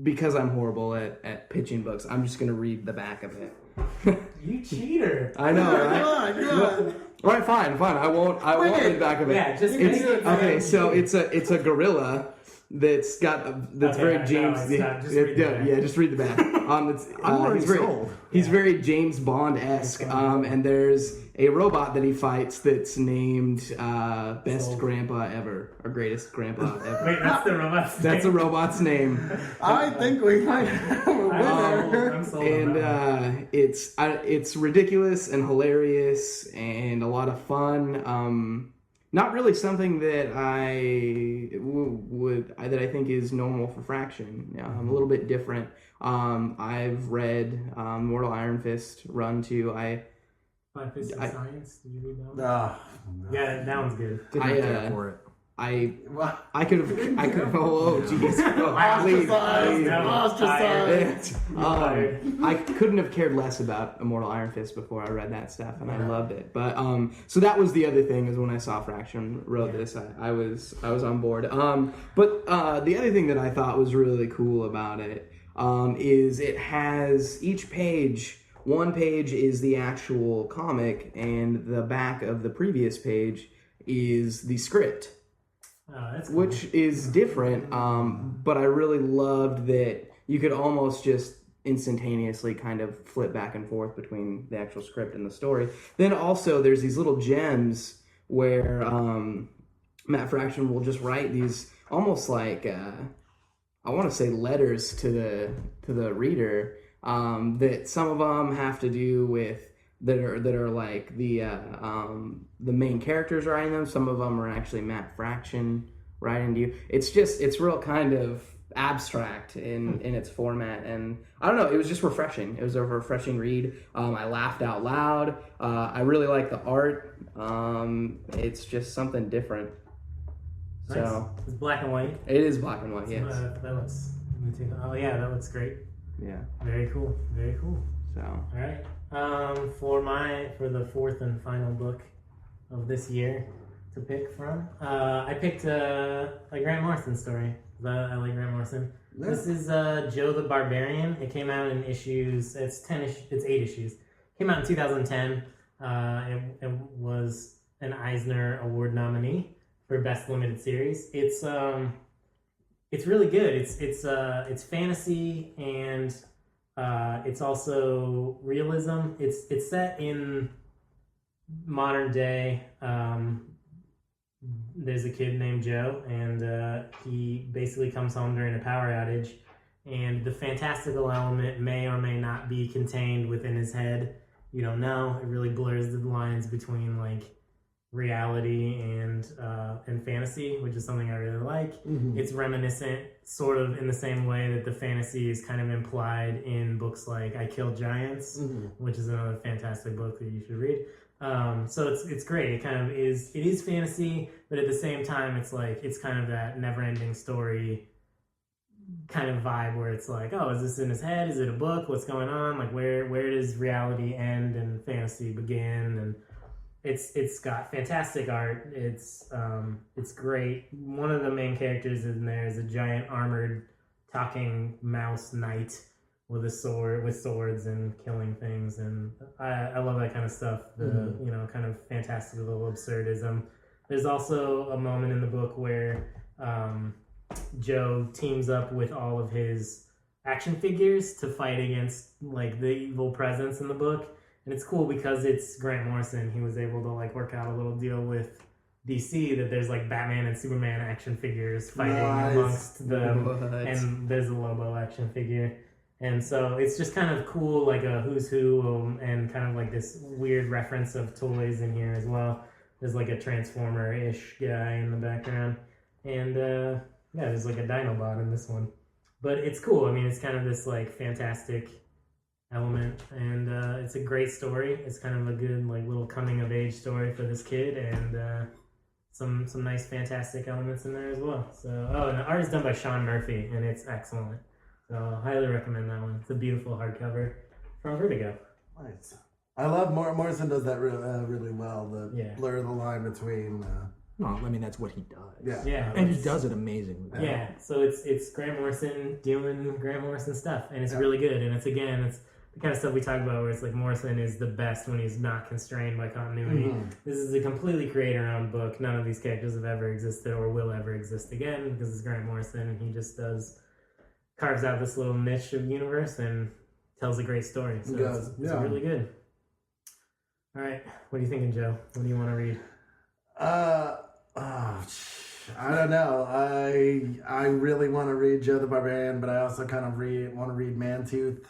because I'm horrible at pitching books, I'm just gonna read the back of it. You cheater! I know, right? Come on. All right, fine. I won't read the back of it. Yeah, just okay. So it's a gorilla that's very James. Just read the back. I'm already sold. He's very James Bond-esque. And there's a robot that he fights that's named Best Grandpa Ever, or Greatest Grandpa Ever. Wait, that's the robot's name? That's the robot's name. I think we might have a winner. I'm sold And it's ridiculous and hilarious and a lot of fun. Not really something that I that I think is normal for Fraction. A little bit different. I've read Immortal Iron Fist run 2. Five Fists of Science. Did you read that one? No. Yeah, that one's good. Didn't care for it. I could have. Oh, jeez. I couldn't have cared less about Immortal Iron Fist before I read that stuff, and I loved it. But so that was the other thing, is when I saw Fraction wrote this, I was on board. But the other thing that I thought was really cool about it is it has each page. One page is the actual comic, and the back of the previous page is the script. Oh, that's cool. Which is different, but I really loved that you could almost just instantaneously kind of flip back and forth between the actual script and the story. Then also there's these little gems where Matt Fraction will just write these almost like I want to say letters to the reader, that some of them have to do with that are like the main characters writing them. Some of them are actually Matt Fraction writing to you. It's real kind of abstract in its format, and I don't know, it was just refreshing. It was a refreshing read. I laughed out loud. I really like the art. It's just something different. Nice. So it's black and white. It is black and white. Yes. That looks. Oh yeah, that looks great. Yeah. Very cool. Very cool. So. All right. For the fourth and final book of this year to pick from, I picked a Grant Morrison story. I like Grant Morrison. Yeah. This is Joe the Barbarian. It came out in issues. It's 8 issues. Came out in 2010. It was an Eisner Award nominee for Best Limited Series. It's really good. It's fantasy, and it's also realism. It's set in modern day. There's a kid named Joe, and he basically comes home during a power outage, and the fantastical element may or may not be contained within his head. You don't know. It really blurs the lines between like reality and fantasy, which is something I really like. Mm-hmm. It's reminiscent, sort of in the same way that the fantasy is kind of implied in books like I Killed Giants, mm-hmm. which is another fantastic book that you should read. So it's great. It is fantasy, but at the same time, it's kind of that never-ending story kind of vibe where it's like, oh, is this in his head? Is it a book? What's going on? Like where does reality end and fantasy begin? And it's got fantastic art. It's great. One of the main characters in there is a giant armored talking mouse knight with swords and killing things, and I love that kind of stuff. The kind of fantastical absurdism. There's also a moment in the book where Joe teams up with all of his action figures to fight against like the evil presence in the book. And it's cool because it's Grant Morrison. He was able to like work out a little deal with DC that there's like Batman and Superman action figures fighting amongst them, and there's a Lobo action figure. And so it's just kind of cool, like a who's who, and kind of like this weird reference of toys in here as well. There's like a Transformer-ish guy in the background, and there's like a Dinobot in this one. But it's cool. I mean, it's kind of this like fantastic element, and it's a great story. It's kind of a good like little coming of age story for this kid, and some nice fantastic elements in there as well. So and the art is done by Sean Murphy, and it's excellent. So highly recommend that one. It's a beautiful hardcover from Vertigo. Nice. I love Morrison does that really well. Blur the line between. Well, I mean that's what he does. Yeah, and he does it amazingly. Yeah. So it's Grant Morrison doing Grant Morrison stuff, and it's really good. And it's the kind of stuff we talk about where it's like Morrison is the best when he's not constrained by continuity. Mm-hmm. This is a completely creator-owned book. None of these characters have ever existed or will ever exist again because it's Grant Morrison, and he just carves out this little niche of universe and tells a great story. So it's really good. All right, what are you thinking, Joe? What do you want to read? I don't know. I really want to read Joe the Barbarian, but I also kind of want to read Mantooth.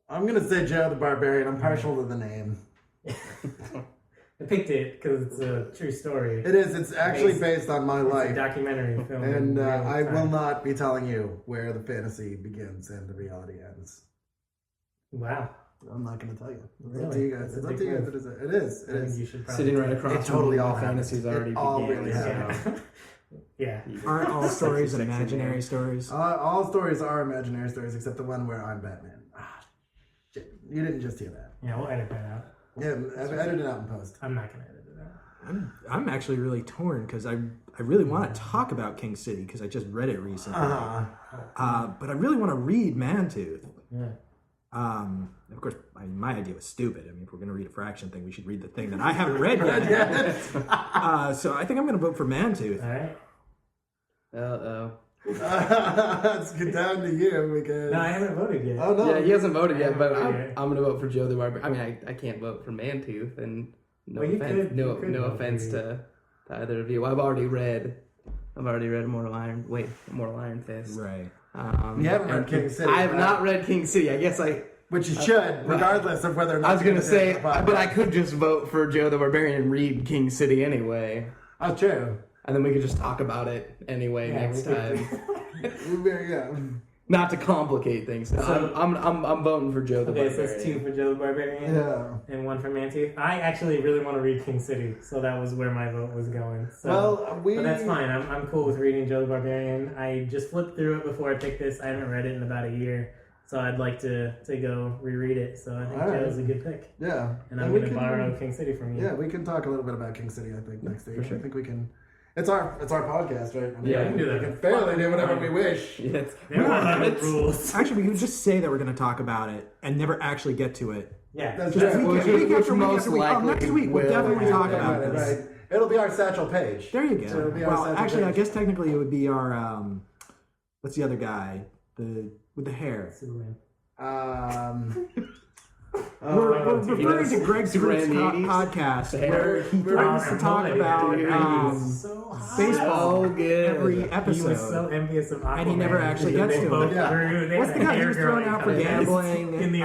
I'm gonna say Joe the Barbarian. I'm partial to the name. I picked it because it's a true story. It is. It's actually based on my life. It's a documentary film. And I will not be telling you where the fantasy begins and the reality ends. Wow. I'm not going to tell you. It's Really? up to you guys. It's up to you. It is. It is. You should Sitting right across. It totally all fantasies already all began. really happened. Yeah. Aren't all stories imaginary stories? All stories are imaginary stories except the one where I'm Batman. Shit. You didn't just hear that. Yeah, we'll edit that out. Yeah, I've edited it out in post. I'm not going to edit it out. I'm actually really torn because I really want to talk about King City because I just read it recently. But I really want to read Mantooth. Yeah. Of course, my idea was stupid. I mean, if we're going to read a fraction thing, we should read the thing that I haven't read yet. So I think I'm going to vote for Mantooth. All right. Uh-oh. Let's get down to you because... No, I haven't voted yet. Oh, no. Yeah, he hasn't voted yet, but voted I'm going to vote for Joe the Barbarian. I mean, I can't vote for Mantooth, and no offense to either of you. I've already read Immortal Iron Fist. Right. You haven't read King City. I have not read King City. I guess which you should, regardless of whether or not... I was going to say, but I could just vote for Joe the Barbarian and read King City anyway. Oh, true. And then we could just talk about it anyway next time. Yeah. Not to complicate things. So, I'm voting for Joe the Barbarian. Okay, so it's 2 for Joe the Barbarian. Yeah. And 1 for Mantooth. I actually really want to read King City, so that was where my vote was going. So, but that's fine. I'm cool with reading Joe the Barbarian. I just flipped through it before I picked this. I haven't read it in about a year, so I'd like to go reread it. So I think Joe's a good pick. Yeah. And I'm going to borrow King City from you. Yeah, we can talk a little bit about King City, I think, next week. For sure. I think we can... It's our podcast, right? I mean, Yeah, we can do that. We can fairly do whatever we wish. Yes. There are no rules. Actually, we could just say that we're going to talk about it and never actually get to it. Yeah. That's Just true. next week we'll definitely talk about this. Right. It'll be our satchel page. There you go. So it'll be our satchel actually, I page. guess technically it would be our what's the other guy? With the hair. Superman. We're referring to Greg's podcast where he tries to talk about baseball every episode. He was so envious of Aquaman. And he never actually gets to it. Yeah. What's the guy he was thrown out for gambling? In the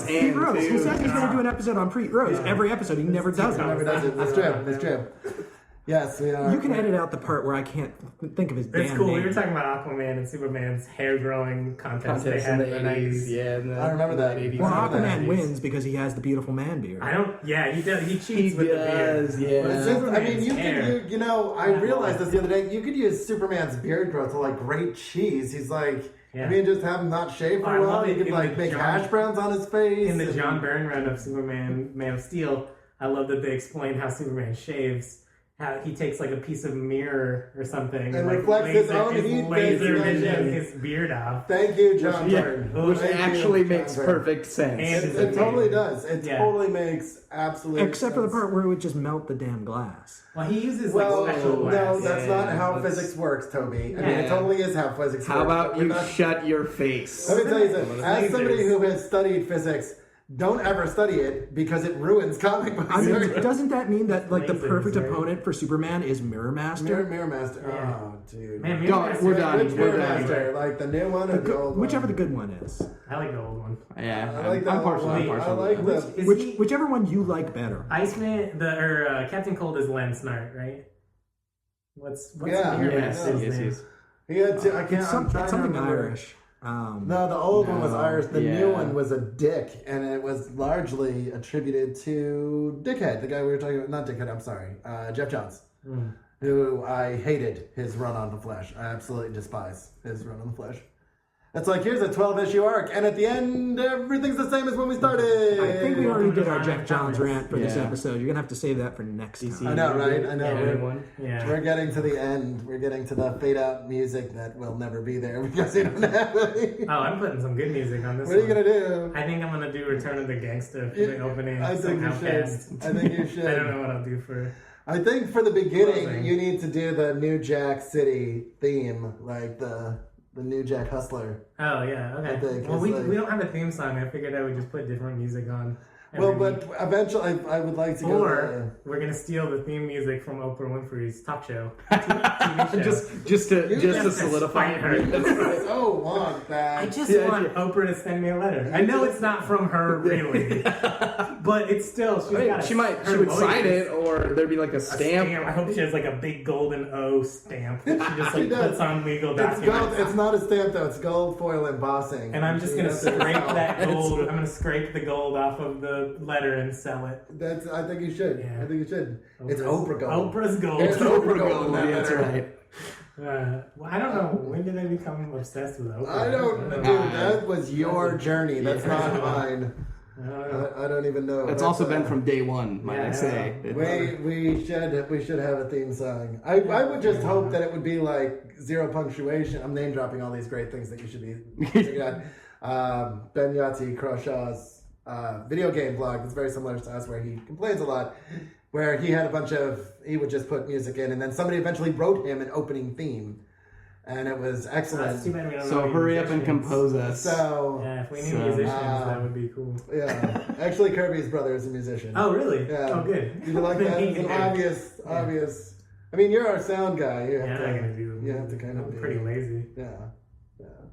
Pete Rose. He said he's going to do an episode on Pete Rose. Every episode, he never does it. Never does it. That's true. That's true. Yes, we are. You can edit out the part where I can't think of his damn It's cool. name. We were talking about Aquaman and Superman's hair growing contest they had in the 90s. Yeah, I remember that. Well, Aquaman wins because he has the beautiful man beard. He does. He cheats with the beard. Yeah. I mean, I realized this the other day. You could use Superman's beard growth to like grate cheese. He's like, I mean, just have him not shave for a while. You could like make hash browns on his face. In the John Byrne run of Superman, Man of Steel, I love that they explain how Superman shaves. How he takes like a piece of mirror or something and reflects his own heat. Laser vision his beard off. Thank you, John Byrne. Which actually makes perfect sense. It totally does. It totally makes absolute Except for the part where it would just melt the damn glass. Well, he uses special glass. No, that's not how physics works, Toby. I mean, it totally is how physics works. How about you shut your face? Let me tell you something. As somebody who has studied physics, don't ever study it because it ruins comic books. I mean, doesn't that mean that like the perfect opponent for Superman is Mirror Master? Mirror Master. Yeah. Oh, dude. Man, We're done. Mirror Master, like the new one or the old one? Whichever the good one is. I like the old one. Yeah, I like I'm partial. I like the... Whichever one you like better. Iceman, Captain Cold is Len Snart, right? What's Yeah. Yes. He had to, I can't, It's I'm trying to something remember. Irish. No, the old one was Irish. The new yeah. one was a dick, and it was largely attributed to Dickhead, the guy we were talking about. Not Dickhead, I'm sorry. Jeff Johns, who I hated his run on The Flash. I absolutely despise his run on The Flash. It's like, here's a 12-issue arc, and at the end, everything's the same as when we started. I think we already did our Jeff Johns rant for this episode. You're going to have to save that for next time. I know, right? I know. Yeah. We're getting to the end. We're getting to the fade-out music that will never be there because we don't have any. Oh, I'm putting some good music on this What are you going to do? I think I'm going to do Return of the Gangsta for the opening. I think you should. I think you should. I don't know what I'll do for... I think for the beginning, you need to do the New Jack City theme, like the New Jack Hustler. Oh, yeah, okay. I think Well, we like... don't have a theme song. I figured I would just put different music on. Well, but eventually I would like to go. Or we're gonna steal the theme music from Oprah Winfrey's talk show. TV show. just to solidify her. I so want that. I just want Oprah to send me a letter. I know it's not from her really, but it's still. She would sign it, or there'd be like a stamp. I hope she has like a big golden O stamp that she just like puts on legal documents. It's not a stamp though. It's gold foil embossing. And I'm just gonna scrape that gold. I'm gonna scrape the gold off of the letter and sell it. I think you should. Yeah. I think you should. It's Oprah gold. Oprah's gold. It's Oprah gold. That's right. Well, I don't know. When did I become obsessed with Oprah? I don't know. Dude, that was your journey. That's not mine. I don't even know. It's also been from day one, might I say. We should have a theme song. I would just hope that it would be like zero punctuation. I'm name dropping all these great things that you should be checking out. Ben Yahtzee Crawshaw's video game blog that's very similar to us, where he complains a lot, where he would just put music in, and then somebody eventually wrote him an opening theme, and it was excellent. So hurry up and compose us. So yeah, if we need musicians, that would be cool. Yeah, actually, Kirby's brother is a musician. Oh, really? Yeah. Oh, good. Did you like that? It's an obvious. I mean, you're our sound guy. You have to kind of be pretty lazy. Yeah,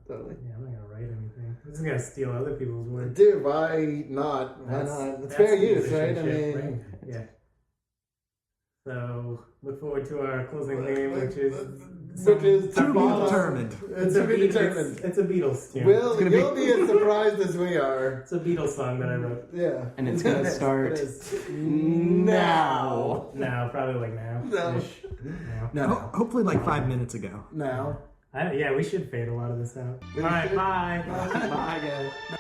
totally. Yeah, I'm not gonna write anything. I'm just gonna steal other people's work. Dude, why not? Why not? It's fair use, right? I mean, right? Yeah. So look forward to our closing theme, which is to be determined. It's to be determined. It's a Beatles tune. You'll be as surprised as we are. It's a Beatles song that I wrote. Yeah, and it's gonna start now. Now, probably like now. No. Hopefully, like 5 minutes ago. Now. Yeah, we should fade a lot of this out. All right, bye. Bye, guys.